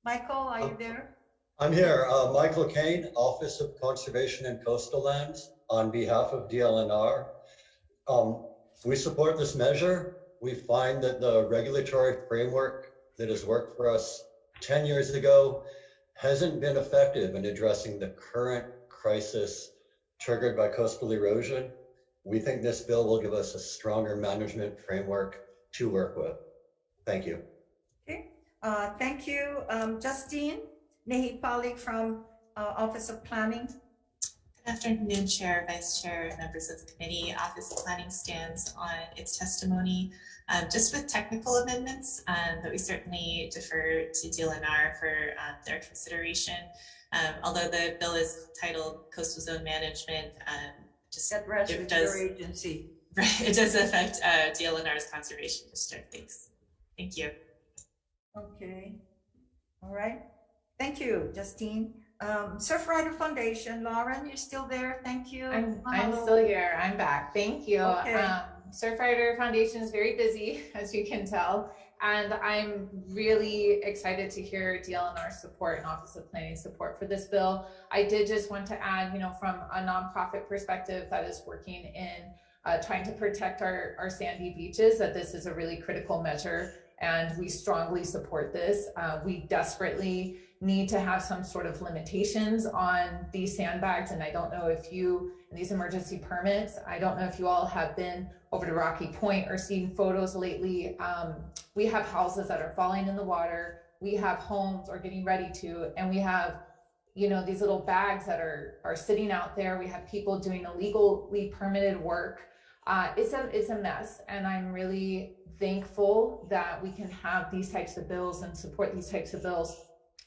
Michael, are you there? I'm here. Michael Kane, Office of Conservation and Coastal Lands, on behalf of DLNR. We support this measure. We find that the regulatory framework that has worked for us 10 years ago hasn't been effective in addressing the current crisis triggered by coastal erosion. We think this bill will give us a stronger management framework to work with. Thank you. Okay, thank you. Justine Nehipali from Office of Planning. Good afternoon, Chair, Vice Chair, members of the committee. Office of Planning stands on its testimony just with technical amendments, but we certainly defer to DLNR for their consideration. Although the bill is titled Coastal Zone Management, it does, your agency. Right, it does affect DLNR's conservation district. Thank you. Okay, all right. Thank you, Justine. Surfrider Foundation, Lauren, you're still there? Thank you. I'm still here. I'm back. Thank you. Okay. Surfrider Foundation is very busy, as you can tell, and I'm really excited to hear DLNR support and Office of Planning support for this bill. I did just want to add, from a nonprofit perspective that is working in trying to protect our sandy beaches, that this is a really critical measure, and we strongly support this. We desperately need to have some sort of limitations on these sandbags, and I don't know if you, and these emergency permits, I don't know if you all have been over to Rocky Point or seen photos lately. We have houses that are falling in the water, we have homes or getting ready to, and we have these little bags that are sitting out there. We have people doing illegally permitted work. It's a mess, and I'm really thankful that we can have these types of bills and support these types of bills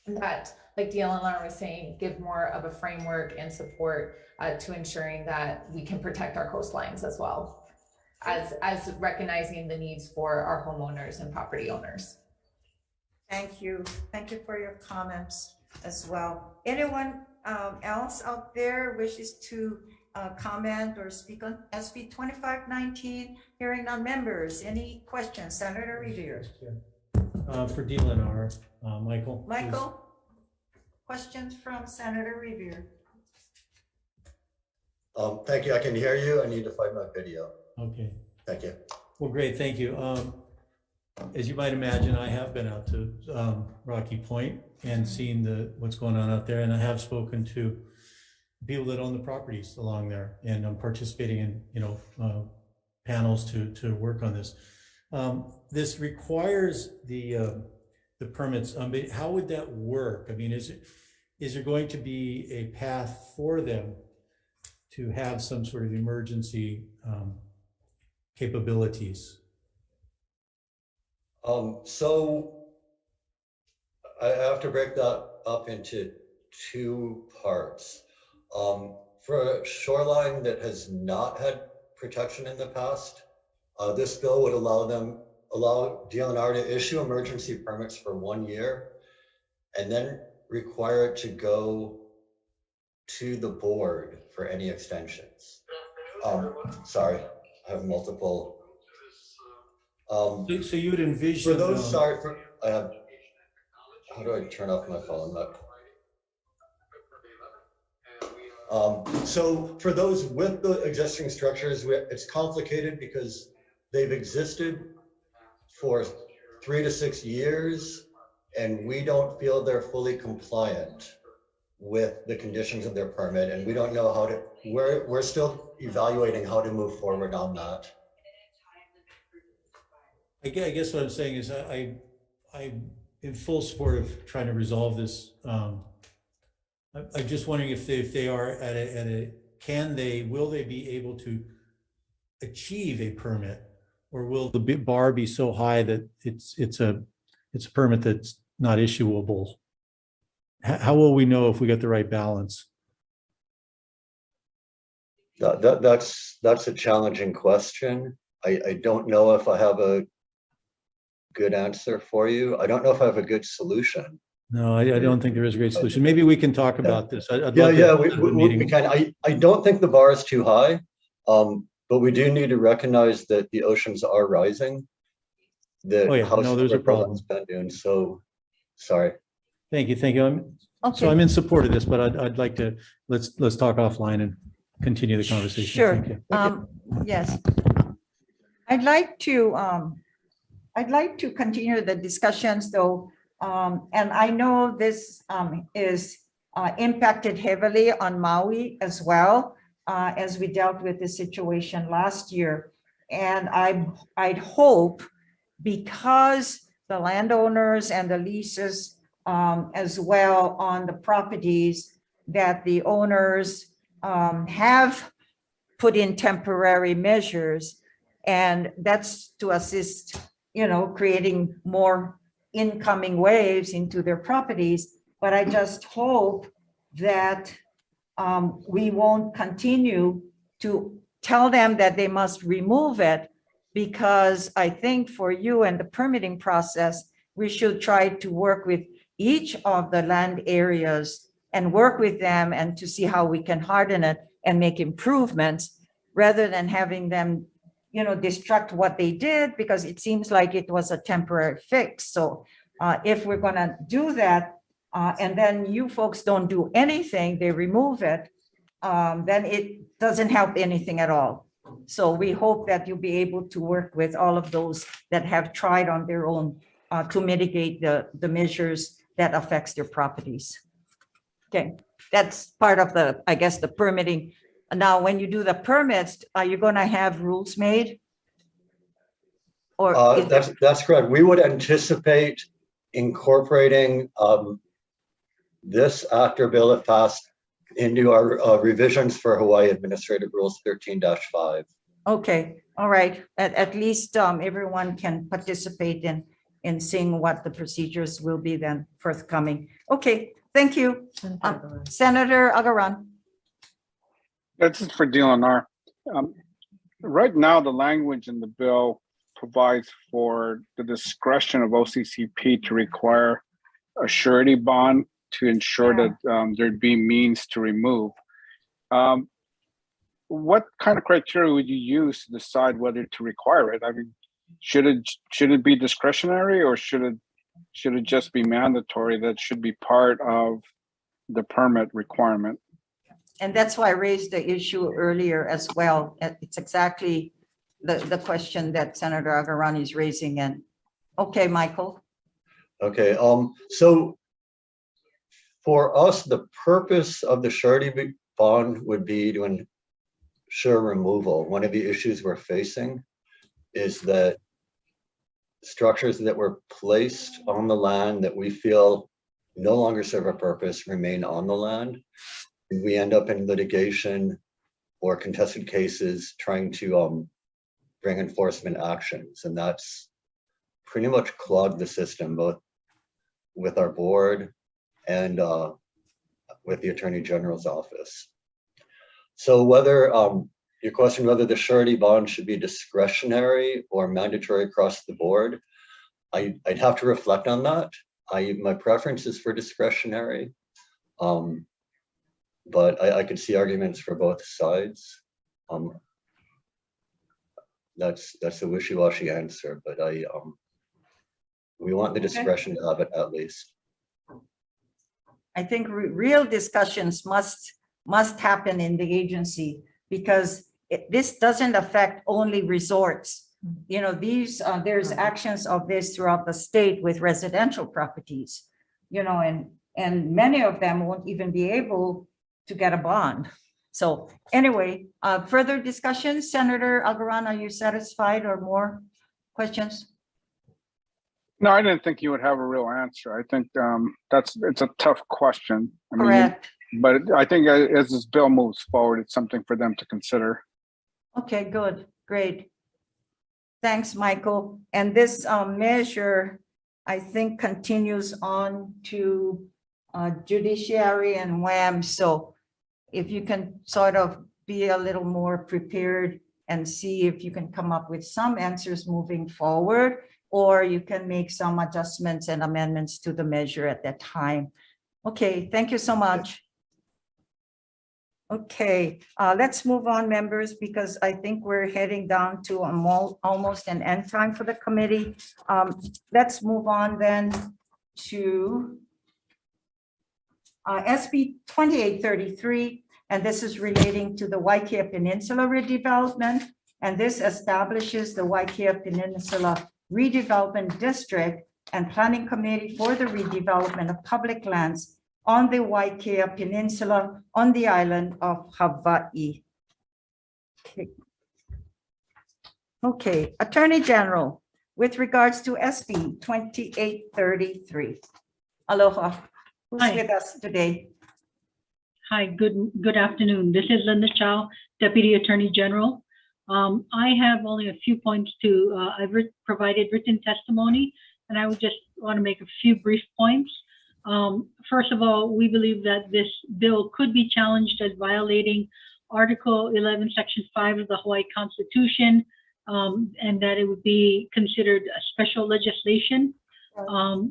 that, like DLNR was saying, give more of a framework and support to ensuring that we can protect our coastlines as well as recognizing the needs for our homeowners and property owners. Thank you. Thank you for your comments as well. Anyone else out there wishes to comment or speak on SB 2519? Hearing none. Members, any questions? Senator Revere. For DLNR, Michael. Michael, questions from Senator Revere. Thank you. I can hear you. I need to find my video. Okay. Thank you. Well, great. Thank you. As you might imagine, I have been out to Rocky Point and seen what's going on out there, and I have spoken to people that own the properties along there, and I'm participating in panels to work on this. This requires the permits. How would that work? I mean, is there going to be a path for them to have some sort of emergency capabilities? So I have to break that up into two parts. For a shoreline that has not had protection in the past, this bill would allow DLNR to issue emergency permits for 1 year and then require it to go to the board for any extensions. Sorry, I have multiple. So you would envision for those. How do I turn off my phone? So for those with the existing structures, it's complicated because they've existed for 3 to 6 years, and we don't feel they're fully compliant with the conditions of their permit, and we don't know how to. We're still evaluating how to move forward on that. I guess what I'm saying is I'm in full support of trying to resolve this. I'm just wondering if they are will they be able to achieve a permit, or will the bar be so high that it's a permit that's not issuable? How will we know if we get the right balance? That's a challenging question. I don't know if I have a good answer for you. I don't know if I have a good solution. No, I don't think there is a great solution. Maybe we can talk about this. We can. I don't think the bar is too high, but we do need to recognize that the oceans are rising. There's a problem. So, sorry. Thank you. So I'm in support of this, but I'd like to let's talk offline and continue the conversation. Sure. Yes. I'd like to continue the discussions though. And I know this is impacted heavily on Maui as well, as we dealt with the situation last year. And I'd hope, because the landowners and the leases as well on the properties, that the owners have put in temporary measures, and that's to assist, creating more incoming waves into their properties. But I just hope that we won't continue to tell them that they must remove it, because I think for you and the permitting process, we should try to work with each of the land areas and work with them and to see how we can harden it and make improvements, rather than having them destruct what they did, because it seems like it was a temporary fix. So if we're gonna do that, and then you folks don't do anything, they remove it, then it doesn't help anything at all. So we hope that you'll be able to work with all of those that have tried on their own to mitigate the measures that affects their properties. Okay, that's part of the, I guess, the permitting. Now, when you do the permits, are you gonna have rules made? Or that's correct. We would anticipate incorporating this act or bill if passed into our revisions for Hawaii Administrative Rules 13-5. Okay, all right. At least everyone can participate in seeing what the procedures will be then forthcoming. Okay, thank you. Senator Agaran. This is for DLNR. Right now, the language in the bill provides for the discretion of OCCP to require a surety bond to ensure that there'd be means to remove. What kind of criteria would you use to decide whether to require it? I mean, should it be discretionary, or should it just be mandatory? That should be part of the permit requirement. And that's why I raised the issue earlier as well. It's exactly the question that Senator Agaran is raising. And okay, Michael. Okay, so for us, the purpose of the surety bond would be to ensure removal. One of the issues we're facing is that structures that were placed on the land that we feel no longer serve a purpose remain on the land. We end up in litigation or contested cases trying to bring enforcement actions. And that's pretty much clogged the system, both with our board and with the Attorney General's office. So whether your question, whether the surety bond should be discretionary or mandatory across the board, I'd have to reflect on that. My preference is for discretionary, but I could see arguments for both sides. That's a wishy-washy answer, but we want the discretion to have it at least. I think real discussions must happen in the agency, because this doesn't affect only resorts. There's actions of this throughout the state with residential properties, and many of them won't even be able to get a bond. So anyway, further discussion. Senator Agaran, are you satisfied, or more questions? No, I didn't think you would have a real answer. I think it's a tough question. Correct. But I think as this bill moves forward, it's something for them to consider. Okay, good, great. Thanks, Michael. And this measure, I think, continues on to judiciary and WAM. So if you can sort of be a little more prepared and see if you can come up with some answers moving forward, or you can make some adjustments and amendments to the measure at that time. Okay, thank you so much. Okay, let's move on, members, because I think we're heading down to almost an end time for the committee. Let's move on then to SB 2833, and this is relating to the Waikea Peninsula redevelopment, and this establishes the Waikea Peninsula Redevelopment District and Planning Committee for the redevelopment of public lands on the Waikea Peninsula on the island of Hawaii. Okay, Attorney General, with regards to SB 2833. Aloha, who's Hi. with us today? Hi, good afternoon. This is Linda Chow, Deputy Attorney General. I have only a few points I've provided written testimony, and I would just want to make a few brief points. First of all, we believe that this bill could be challenged as violating Article 11, Section 5 of the Hawaii Constitution, and that it would be considered a special legislation.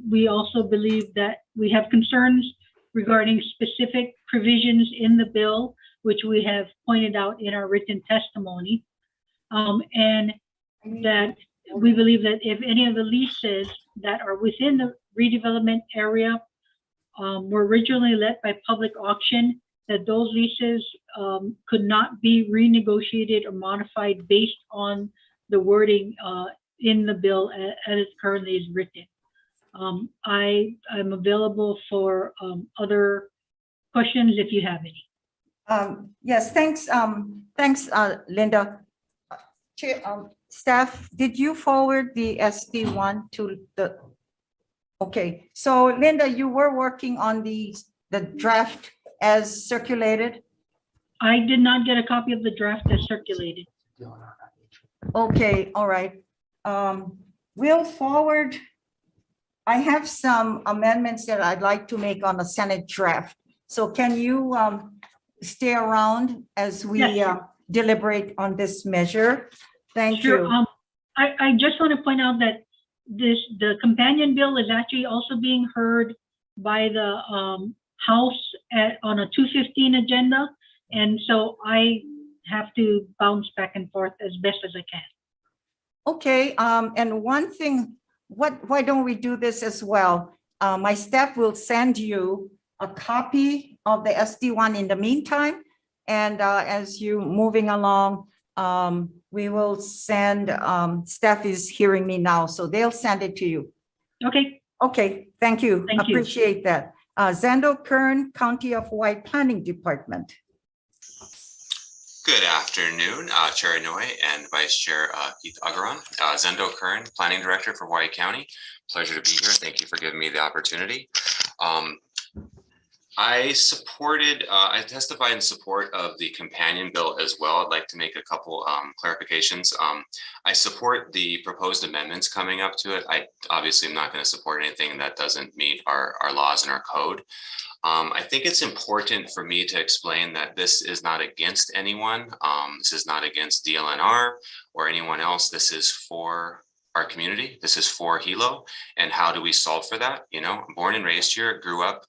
We also believe that we have concerns regarding specific provisions in the bill, which we have pointed out in our written testimony. And that we believe that if any of the leases that are within the redevelopment area were originally let by public auction, that those leases could not be renegotiated or modified based on the wording in the bill as it currently is written. I'm available for other questions if you have any. Yes, thanks, Linda. Staff, did you forward the SD1 to the? Okay, so Linda, you were working on the draft as circulated? I did not get a copy of the draft as circulated. Okay, all right. We'll forward. I have some amendments that I'd like to make on the Senate draft. So can you stay around as we deliberate on this measure? Thank you. I just want to point out that the companion bill is actually also being heard by the House on a 215 agenda. And so I have to bounce back and forth as best as I can. Okay, and one thing, why don't we do this as well? My staff will send you a copy of the SD1 in the meantime. And as you moving along, we will send, staff is hearing me now, so they'll send it to you. Okay. Okay, thank you. Thank you. Appreciate that. Zendo Kern, County of Hawaii Planning Department. Good afternoon, Chair Inoue and Vice Chair Keith Agaran. Zendo Kern, Planning Director for Hawaii County. Pleasure to be here. Thank you for giving me the opportunity. I testified in support of the companion bill as well. I'd like to make a couple clarifications. I support the proposed amendments coming up to it. I obviously am not going to support anything that doesn't meet our laws and our code. I think it's important for me to explain that this is not against anyone. This is not against DLNR or anyone else. This is for our community. This is for Hilo. And how do we solve for that? You know, I'm born and raised here, grew up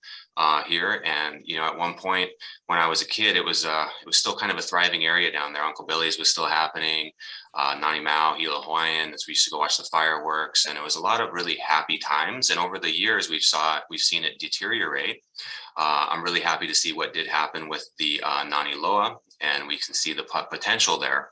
here. And, you know, at one point when I was a kid, it was still kind of a thriving area down there. Uncle Billy's was still happening. Nani Mau, Hilo Hawaiian, we used to go watch the fireworks. And it was a lot of really happy times. And over the years, we've seen it deteriorate. I'm really happy to see what did happen with the Nani Loa, and we can see the potential there.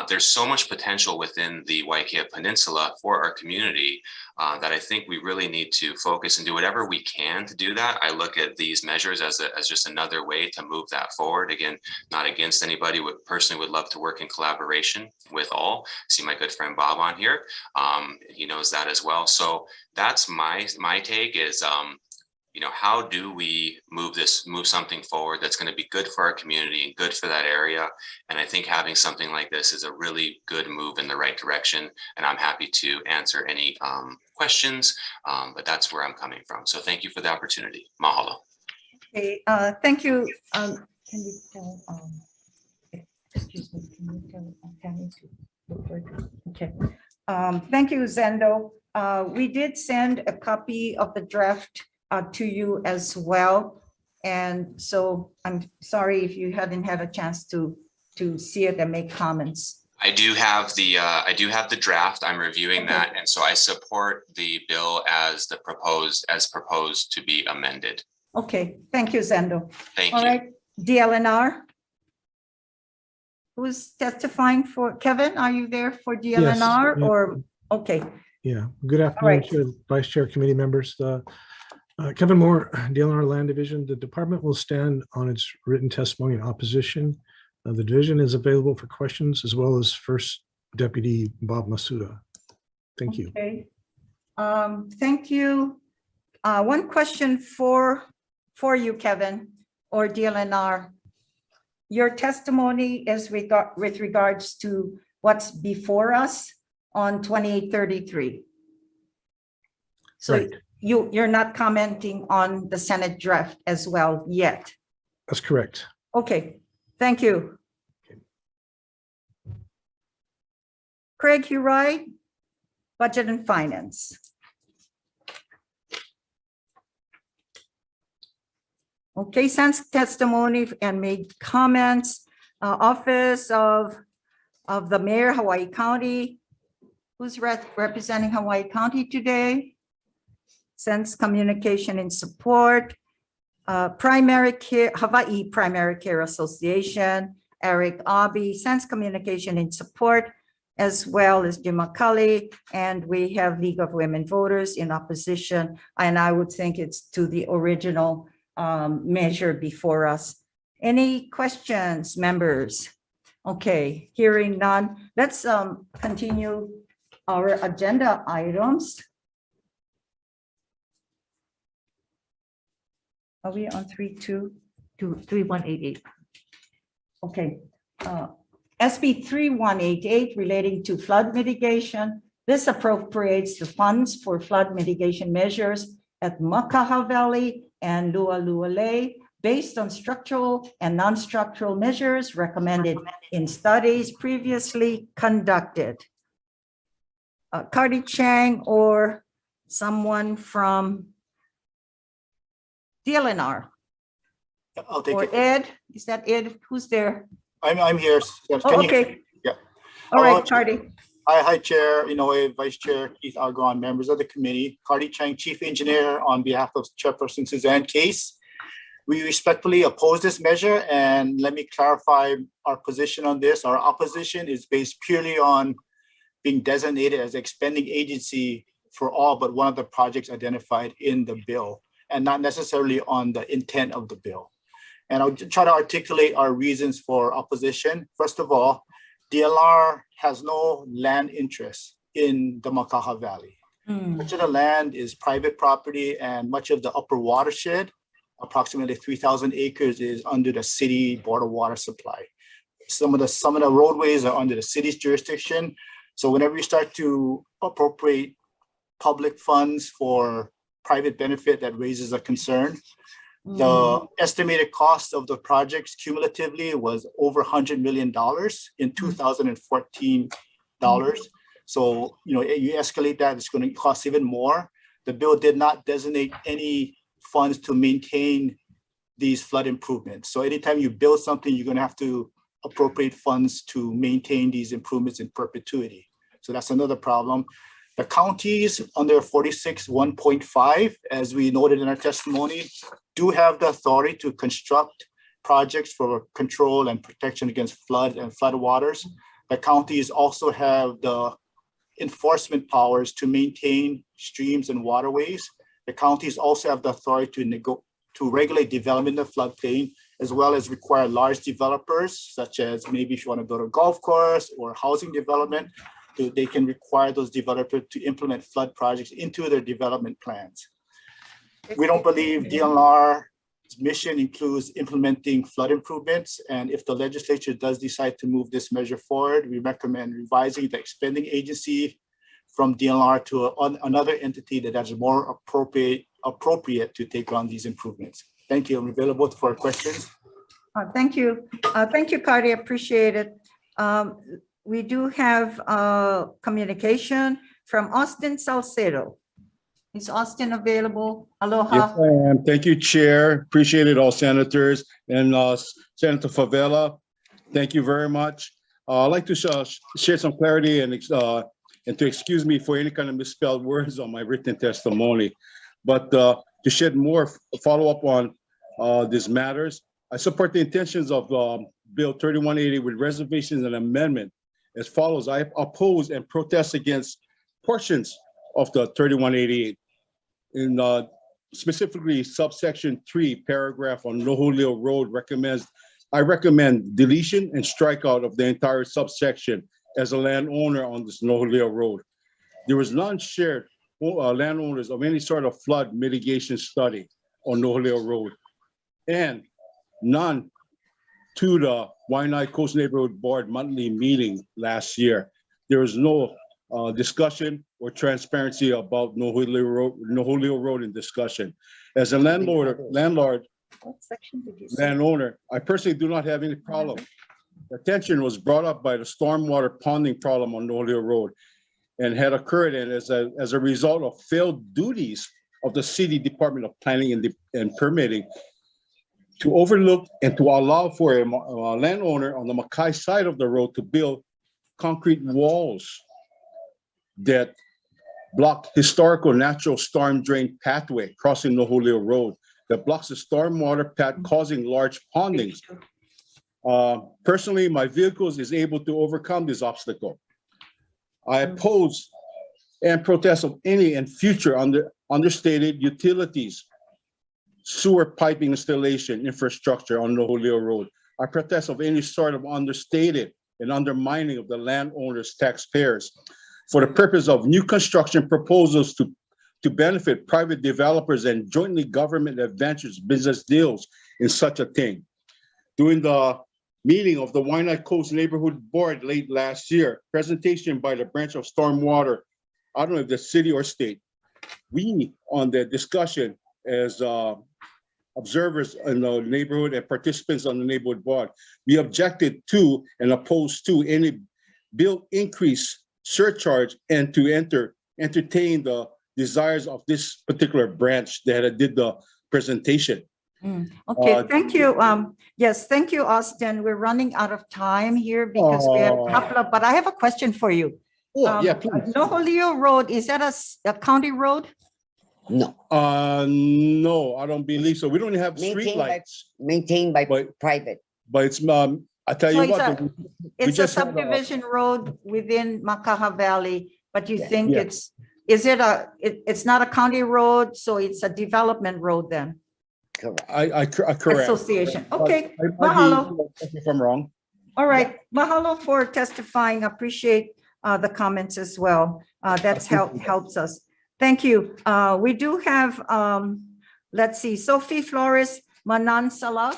There's so much potential within the Waikea Peninsula for our community that I think we really need to focus and do whatever we can to do that. I look at these measures as just another way to move that forward. Again, not against anybody. Personally would love to work in collaboration with all. See my good friend Bob on here. He knows that as well. So that's my take is, you know, how do we move something forward that's going to be good for our community and good for that area? And I think having something like this is a really good move in the right direction. And I'm happy to answer any questions, but that's where I'm coming from. So thank you for the opportunity. Mahalo. Okay, thank you. Can you tell, excuse me, can you tell Tammy to look for it? Okay. Thank you, Zendo. We did send a copy of the draft to you as well. And so I'm sorry if you hadn't had a chance to see it and make comments. I do have the draft. I'm reviewing that. And so I support the bill as proposed to be amended. Okay, thank you, Zendo. Thank you. All right, DLNR. Who's testifying for, Kevin, are you there for DLNR? Yes, yeah. Or, okay. Yeah, good afternoon, Right. Chair, Vice Chair, committee members. Kevin Moore, DLNR Land Division. The department will stand on its written testimony in opposition. The division is available for questions as well as First Deputy Bob Masuda. Thank you. Okay. Thank you. One question for you, Kevin, or DLNR. Your testimony is with regards to what's before us on 2833. So Right. You're not commenting on the Senate draft as well yet. That's correct. Okay, thank you. Craig Hurai, Budget and Finance. Okay, since testimony and made comments, Office of of the mayor, Hawaii County. Who's representing Hawaii County today? Sends communication in support. Primary Care, Hawaii Primary Care Association, Eric Abe sends communication in support, as well as Jim McCulley, and we have League of Women Voters in opposition, and I would think it's to the original measure before us. Any questions, members? Okay, hearing none, let's continue our agenda items. Are we on 3188? Okay. SB 3188 relating to flood mitigation. This appropriates the funds for flood mitigation measures at Makaha Valley and Lualualei based on structural and non-structural measures recommended in studies previously conducted. Cardi Chang or someone from DLNR. I'll take or it. Ed, is that Ed? Who's there? I'm here. Can Oh, you- okay. Yeah. All right, Cardi. Hi, Chair Inoue, Vice Chair Keith Algon, members of the committee. Cardi Chang, Chief Engineer, on behalf of Chairperson Suzanne Case. We respectfully oppose this measure, and let me clarify our position on this. Our opposition is based purely on being designated as expending agency for all but one of the projects identified in the bill, and not necessarily on the intent of the bill. And I'll try to articulate our reasons for opposition. First of all, DLR has no land interest in the Makaha Valley. Much of the land is private property, and much of the upper watershed, approximately 3,000 acres, is under the city board of water supply. Some of the roadways are under the city's jurisdiction. So whenever you start to appropriate public funds for private benefit, that raises a concern. The estimated cost of the projects cumulatively was over $100 million in 2014 dollars. So, you escalate that, it's going to cost even more. The bill did not designate any funds to maintain these flood improvements. So anytime you build something, you're going to have to appropriate funds to maintain these improvements in perpetuity. So that's another problem. The counties under 46(1.5), as we noted in our testimony, do have the authority to construct projects for control and protection against flood and floodwaters. The counties also have the enforcement powers to maintain streams and waterways. The counties also have the authority to regulate development of floodplain, as well as require large developers, such as maybe if you want to build a golf course or housing development, they can require those developers to implement flood projects into their development plans. We don't believe DLR's mission includes implementing flood improvements. And if the legislature does decide to move this measure forward, we recommend revising the expending agency from DLR to another entity that is more appropriate to take on these improvements. Thank you. I'm available for questions. Thank you. Thank you, Cardi. Appreciate it. We do have communication from Austin Salcedo. Is Austin available? Aloha. Yes, I am. Thank you, Chair. Appreciate it, all senators and Senator Favela. Thank you very much. I'd like to share some clarity and to excuse me for any kind of misspelled words on my written testimony. But to shed more follow-up on these matters, I support the intentions of Bill 3180 with reservations and amendment as follows. I oppose and protest against portions of the 3188. In specifically subsection 3, paragraph on Noholio Road I recommend deletion and strikeout of the entire subsection as a landowner on this Noholio Road. There was none shared landowners of any sort of flood mitigation study on Noholio Road, and none to the Waianae Coast Neighborhood Board monthly meeting last year. There was no discussion or transparency about Noholio Road in discussion. As a landowner, I personally do not have any problem. Attention was brought up by the stormwater ponding problem on Noholio Road and had occurred, and as a result of failed duties of the City Department of Planning and Permitting to overlook and to allow for a landowner on the Makai side of the road to build concrete walls that block historical natural storm drain pathway crossing Noholio Road that blocks the stormwater path, causing large pondings. Personally, my vehicles is able to overcome this obstacle. I oppose and protest of any and future understated utilities, sewer piping installation infrastructure on Noholio Road. I protest of any sort of understated and undermining of the landowners, taxpayers, for the purpose of new construction proposals to benefit private developers and jointly government adventures, business deals in such a thing. During the meeting of the Waianae Coast Neighborhood Board late last year, presentation by the branch of Stormwater, I don't know if the city or state, we on the discussion as observers in the neighborhood and participants on the neighborhood board, we objected to and opposed to any bill increase surcharge and to entertain the desires of this particular branch that did the presentation. Okay, thank you. Yes, thank you, Austin. We're running out of time here because we have a couple of, but I have a question for you. Yeah, please. Noholio Road, is that a county road? No. No, I don't believe so. We don't have street lights. Maintained by private. But it's, I tell So you what. it's a subdivision road within Makaha Valley, but you think Yeah. it's not a county road, so it's a development road then? Correct. Association. Okay, But mahalo. if I'm wrong. All right, mahalo for testifying. Appreciate the comments as well. That's helps us. Thank you. We do have, let's see, Sophie Flores Manansala,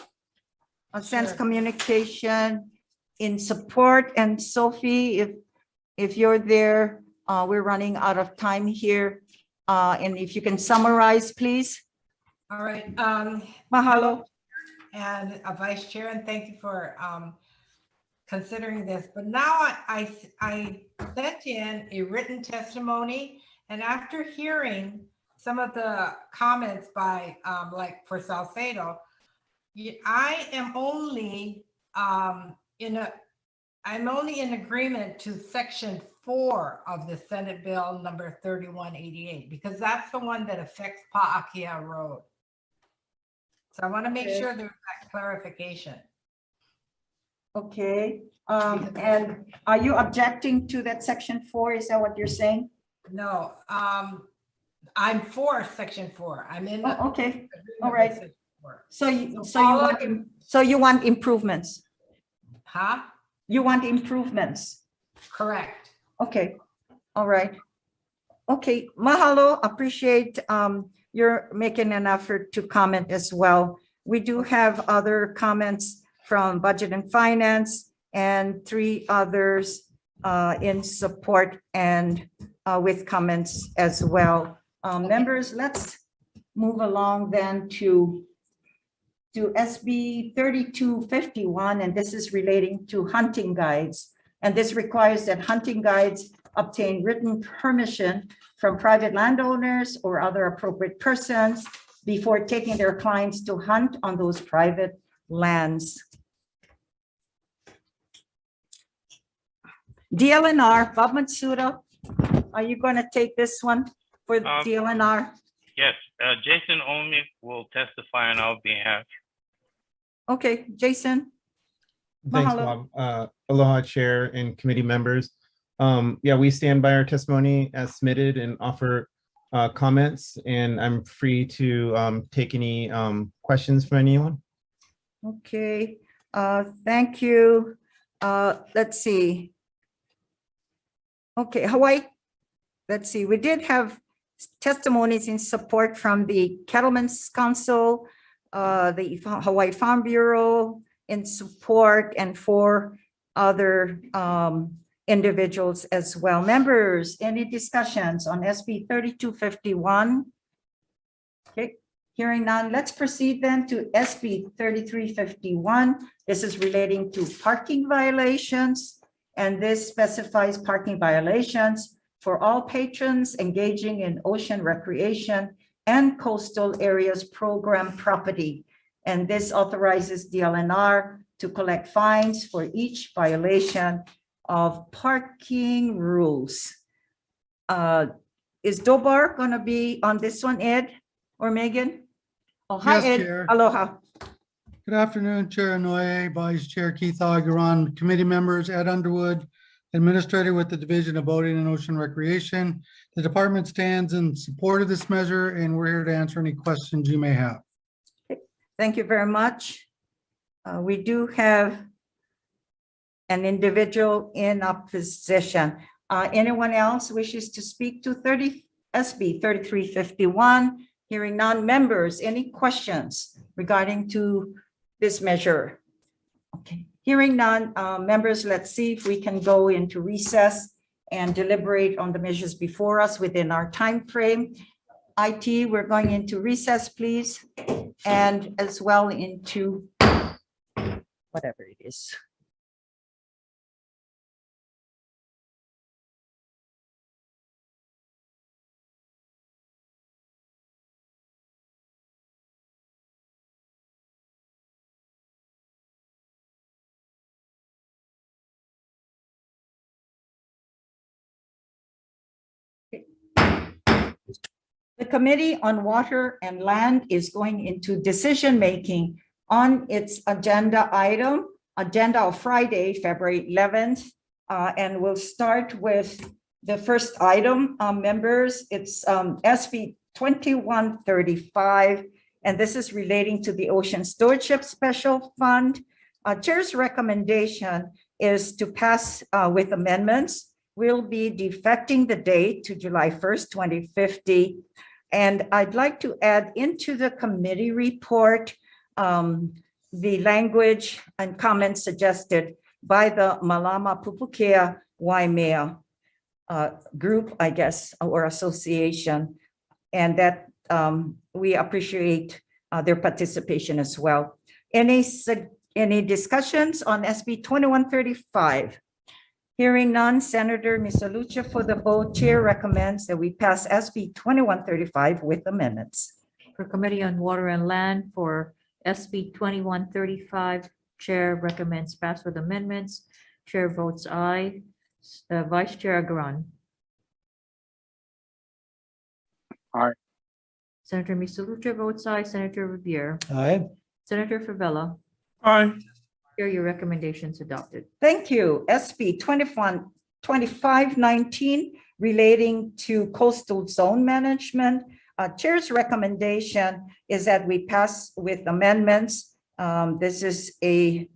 Sense Communication in support. And Sophie, if you're there, we're running out of time here. And if you can summarize, please. All right. Mahalo. And Vice Chair, and thank you for considering this. But now I sent in a written testimony, and after hearing some of the comments by, like for Salcedo, I am only I'm only in agreement to section 4 of the Senate Bill number 3188, because that's the one that affects Pa'akea Road. So I want to make sure there's that clarification. Okay. And are you objecting to that section 4? Is that what you're saying? No, I'm for section 4. I'm in. Okay. All right. So you want improvements? Huh? You want improvements? Correct. Okay. All right. Okay. Mahalo. Appreciate you're making an effort to comment as well. We do have other comments from Budget and Finance and 3 others in support and with comments as well. Members, let's move along then to SB 3251, and this is relating to hunting guides. And this requires that hunting guides obtain written permission from private landowners or other appropriate persons before taking their clients to hunt on those private lands. DLNR, Bob Matsuda, are you going to take this one for DLNR? Yes, Jason Omick will testify on our behalf. Okay, Jason. Thanks, Mahalo. Bob. Aloha, Chair and committee members. Yeah, we stand by our testimony as submitted and offer comments, and I'm free to take any questions from anyone. Okay, thank you. Let's see. Okay, Hawaii. Let's see, we did have testimonies in support from the Cattlemen's Council, the Hawaii Farm Bureau in support, and 4 other individuals as well. Members, any discussions on SB 3251? Okay, hearing none, let's proceed then to SB 3351. This is relating to parking violations, and this specifies parking violations for all patrons engaging in ocean recreation and coastal areas program property. And this authorizes DLNR to collect fines for each violation of parking rules. Is Dobar gonna be on this one, Ed or Megan? Oh, hi, Yes, Ed. Chair. Aloha. Good afternoon, Chair Noye, Vice Chair Keith Augeron, committee members, Ed Underwood, Administrator with the Division of Boating and Ocean Recreation. The department stands in support of this measure, and we're here to answer any questions you may have. Thank you very much. We do have an individual in opposition. Anyone else wishes to speak to SB 3351? Hearing none. Members, any questions regarding to this measure? Okay, hearing none. Members, let's see if we can go into recess and deliberate on the measures before us within our time frame. IT, we're going into recess, please, and as well into whatever it is. The Committee on Water and Land is going into decision-making on its agenda of Friday, February 11th. And we'll start with the first item, members. It's SB 2135, and this is relating to the Ocean Stewardship Special Fund. Chair's recommendation is to pass with amendments. We'll be defecting the date to July 1st, 2050. And I'd like to add into the committee report the language and comments suggested by the Malama Pupukea Waimea group, I guess, or association, and that we appreciate their participation as well. Any discussions on SB 2135? Hearing none, Senator Misalucha for the vote. Chair recommends that we pass SB 2135 with amendments. For Committee on Water and Land, for SB 2135, Chair recommends pass with amendments. Chair votes aye. Vice Chair Agron. Aye. Senator Misalucha votes aye. Senator Revere. Aye. Senator Favela. Aye. Chair, your recommendations adopted. Thank you. SB 2519 relating to coastal zone management. Chair's recommendation is that we pass with amendments. This is a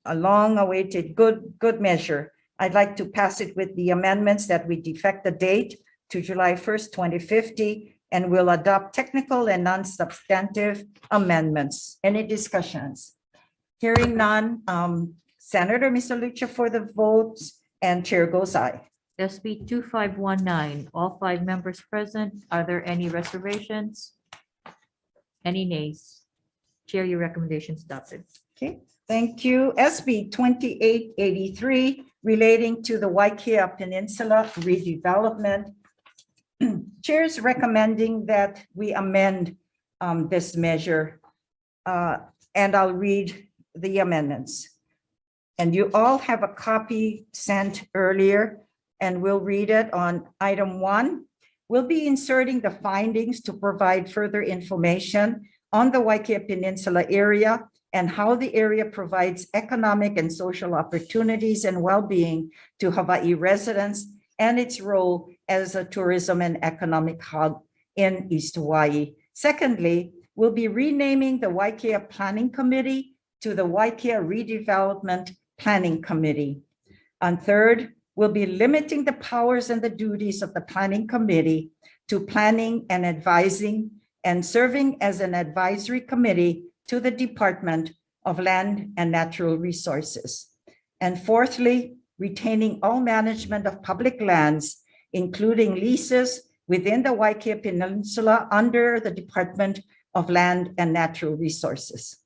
long-awaited good measure. I'd like to pass it with the amendments that we defect the date to July 1st, 2050, and we'll adopt technical and non-substantive amendments. Any discussions? Hearing none, Senator Misalucha for the votes, and Chair goes aye. SB 2519, all 5 members present. Are there any reservations? Any nays? Chair, your recommendations adopted. Okay, thank you. SB 2883 relating to the Waikea Peninsula redevelopment. Chair's recommending that we amend this measure, and I'll read the amendments. And you all have a copy sent earlier, and we'll read it on item 1. We'll be inserting the findings to provide further information on the Waikea Peninsula area and how the area provides economic and social opportunities and well-being to Hawaii residents and its role as a tourism and economic hub in East Hawaii. Secondly, we'll be renaming the Waikea Planning Committee to the Waikea Redevelopment Planning Committee. And third, we'll be limiting the powers and the duties of the Planning Committee to planning and advising and serving as an advisory committee to the Department of Land and Natural Resources. And fourthly, retaining all management of public lands, including leases within the Waikea Peninsula under the Department of Land and Natural Resources.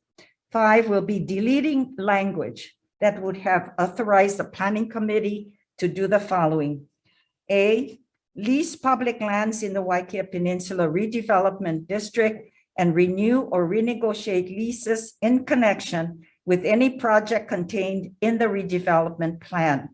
5, we'll be deleting language that would have authorized the Planning Committee to do the following. A, lease public lands in the Waikea Peninsula Redevelopment District and renew or renegotiate leases in connection with any project contained in the redevelopment plan.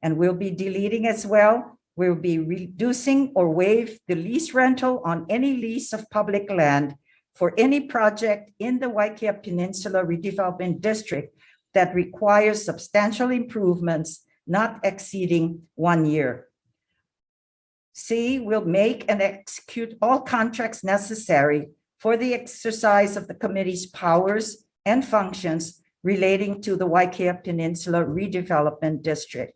And we'll be deleting as well. We'll be reducing or waive the lease rental on any lease of public land for any project in the Waikia Peninsula Redevelopment District that requires substantial improvements not exceeding 1 year. C, will make and execute all contracts necessary for the exercise of the committee's powers and functions relating to the Waikia Peninsula Redevelopment District.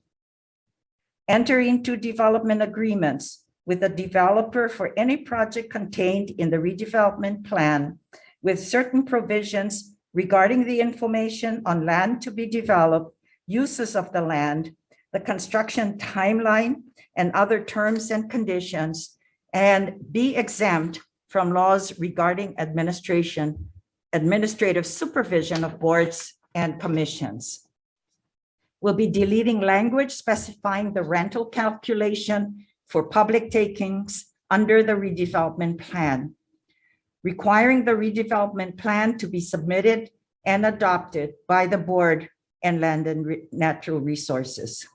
Enter into development agreements with the developer for any project contained in the redevelopment plan with certain provisions regarding the information on land to be developed, uses of the land, the construction timeline, and other terms and conditions, and be exempt from laws regarding administrative supervision of boards and commissions. We'll be deleting language specifying the rental calculation for public takings under the redevelopment plan, requiring the redevelopment plan to be submitted and adopted by the board and Land and Natural Resources,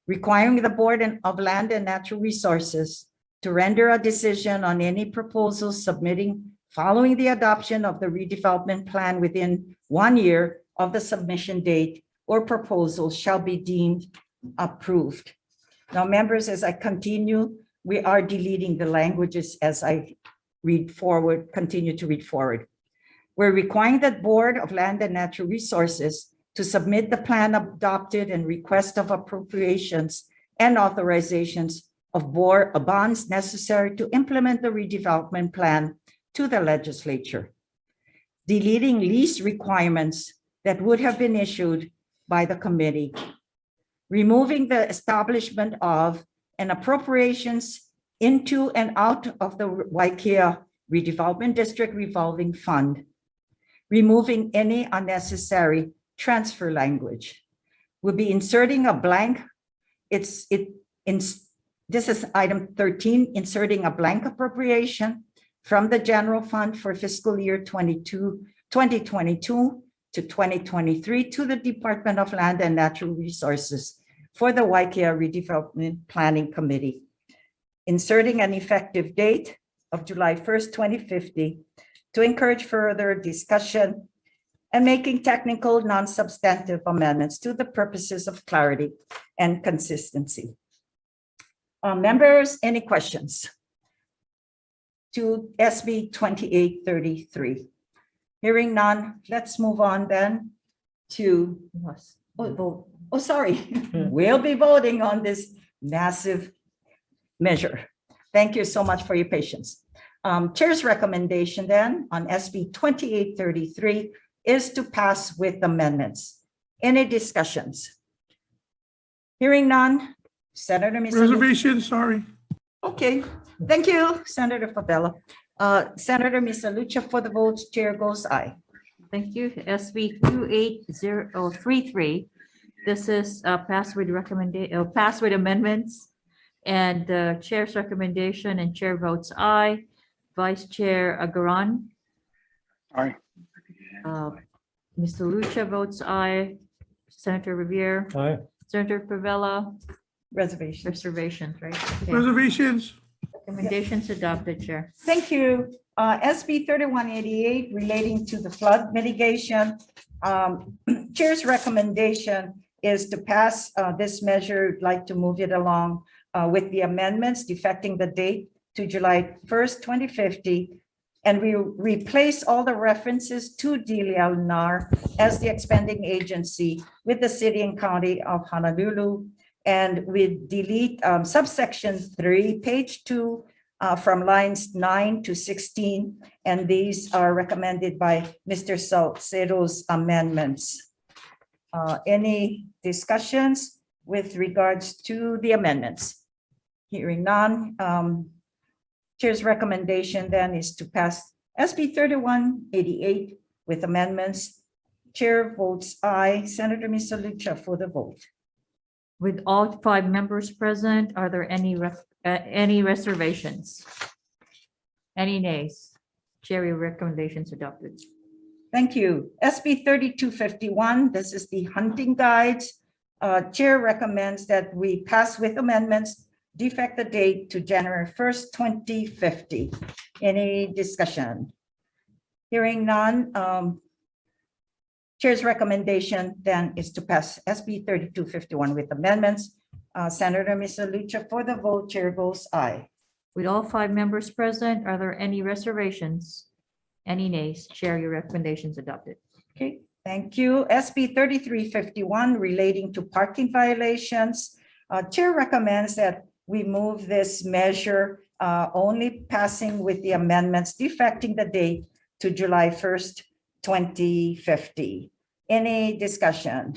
requiring the Board of Land and Natural Resources to render a decision on any proposals submitting following the adoption of the redevelopment plan within 1 year of the submission date or proposal shall be deemed approved. Now, members, as I continue, we are deleting the languages as I read forward, continue to read forward. We're requiring the Board of Land and Natural Resources to submit the plan adopted and request of appropriations and authorizations of bonds necessary to implement the redevelopment plan to the legislature. Deleting lease requirements that would have been issued by the committee. Removing the establishment of and appropriations into and out of the Waikia Redevelopment District Revolving Fund. Removing any unnecessary transfer language. We'll be inserting a blank. This is item 13, inserting a blank appropriation from the general fund for fiscal year 2022 to 2023 to the Department of Land and Natural Resources for the Waikia Redevelopment Planning Committee. Inserting an effective date of July 1st, 2050 to encourage further discussion and making technical non-substantive amendments to the purposes of clarity and consistency. Members, any questions? To SB 2833. Hearing none, let's move on then to, sorry, we'll be voting on this massive measure. Thank you so much for your patience. Chair's recommendation then on SB 2833 is to pass with amendments. Any discussions? Hearing none, Senator Misalucha. Reservation, sorry. Okay, thank you, Senator Favela. Senator Misalucha for the votes, chair goes aye. Thank you. SB 28033. This is passed with amendments, and chair's recommendation, and chair votes aye. Vice Chair Agaran. Aye. Mr. Lucha votes aye. Senator Revere. Aye. Senator Favela. Reservations, right? Okay. Reservations. Recommendations adopted, Chair. Thank you. SB 3188 relating to the flood mitigation. Chair's recommendation is to pass this measure. I'd like to move it along with the amendments defecting the date to July 1st, 2050. And we replace all the references to DLNR as the expending agency with the city and county of Honolulu. And we delete subsection 3, page 2, from lines 9 to 16. And these are recommended by Mr. Salcedo's amendments. Any discussions with regards to the amendments? Hearing none. Chair's recommendation then is to pass SB 3188 with amendments. Chair votes aye. Senator Misalucha for the vote. With all 5 members present, are there any reservations? Any nays? Chair, your recommendations adopted. Thank you. SB 3251, this is the hunting guides. Chair recommends that we pass with amendments, defect the date to January 1st, 2050. Any discussion? Hearing none, Chair's recommendation then is to pass SB 3251 with amendments. Senator Misa Lucha for the vote, chair votes aye. With all 5 members present, are there any reservations? Any nays? Chair, your recommendations adopted. Okay, thank you. SB 3351 relating to parking violations. Chair recommends that we move this measure only passing with the amendments defecting the date to July 1st, 2050. Any discussion?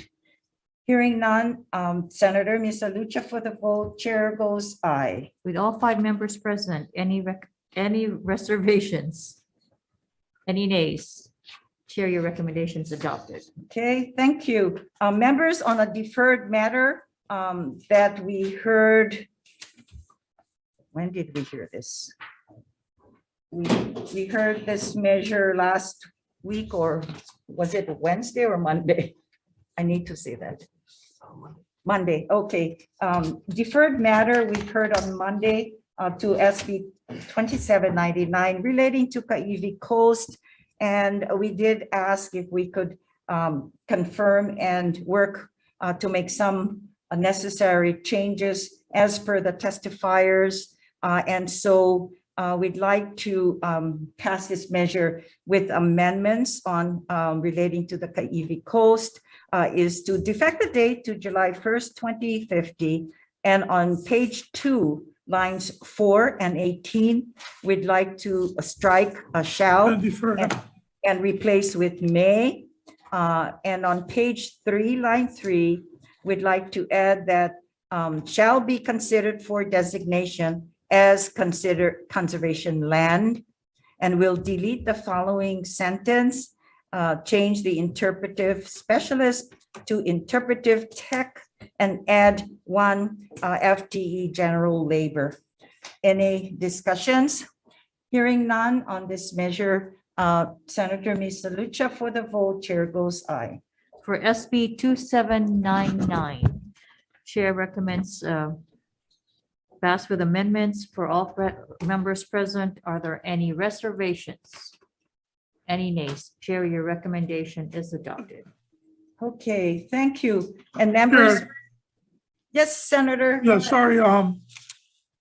Hearing none, Senator Misa Lucha for the vote, chair goes aye. With all 5 members present, any reservations? Any nays? Chair, your recommendations adopted. Okay, thank you. Members, on a deferred matter that we heard, when did we hear this? We heard this measure last week, or was it Wednesday or Monday? I need to say that. Monday, okay. Deferred matter we heard on Monday to SB 2799 relating to Kaiwi Coast. And we did ask if we could confirm and work to make some necessary changes as per the testifiers. And so we'd like to pass this measure with amendments on relating to the Kaiwi Coast, is to defect the date to July 1st, 2050. And on page 2, lines 4 and 18, we'd like to strike a shall and replace with may. And on page 3, line 3, we'd like to add that shall be considered for designation as considered conservation land. And we'll delete the following sentence, change the interpretive specialist to interpretive tech, and add 1 FTE general labor. Any discussions? Hearing none on this measure, Senator Misa Lucha for the vote, chair goes aye. For SB 2799, chair recommends pass with amendments. For all members present, are there any reservations? Any nays? Chair, your recommendation is adopted. Okay, thank you. And members, yes, Senator. Yeah, sorry. I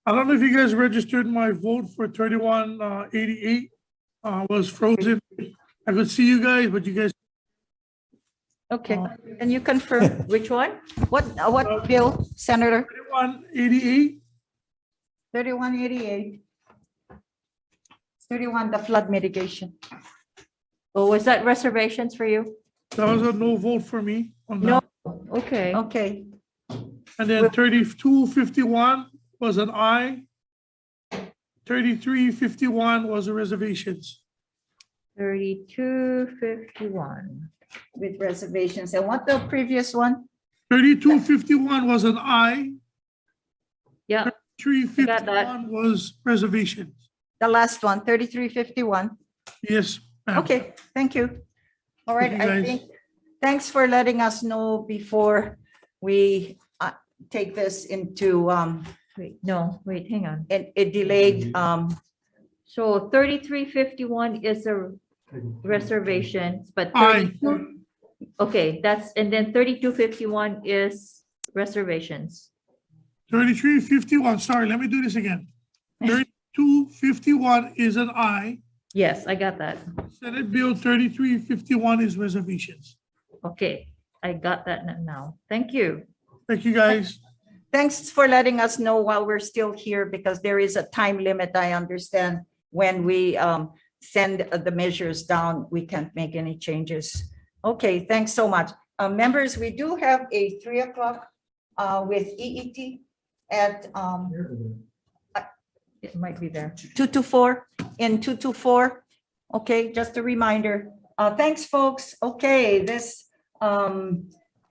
don't know if you guys registered my vote for 3188. Was frozen. I could see you guys, but you guys. Okay, and you confirm which one? What bill, Senator? 3188. 3188. 31, the flood mitigation. Oh, was that reservations for you? That was a no vote for me on No, that. okay. Okay. And then 3251 was an aye. 3351 was a reservations. 3251. With reservations. And what the previous one? 3251 was an aye. Yeah. 3351 was reservations. The last one, 3351. Yes. Okay, thank you. All right, Thank you, I guys. think, thanks for letting us know before we take this into, wait, hang on. It delayed, So 3351 is a reservation, but Aye. 32, okay, that's, and then 3251 is reservations. 3351, sorry, let me do this again. 3251 is an aye. Yes, I got that. Senate Bill 3351 is reservations. Okay, I got that now. Thank you. Thank you, guys. thanks for letting us know while we're still here, because there is a time limit, I understand. When we send the measures down, we can't make any changes. Okay, thanks so much. Members, we do have a 3 o'clock with EET at It might be there. 224 in 224. Okay, just a reminder. Thanks, folks. Okay, this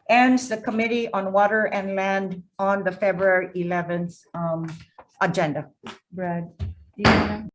ends the Committee on Water and Land on the February 11th agenda. Brad, do you wanna?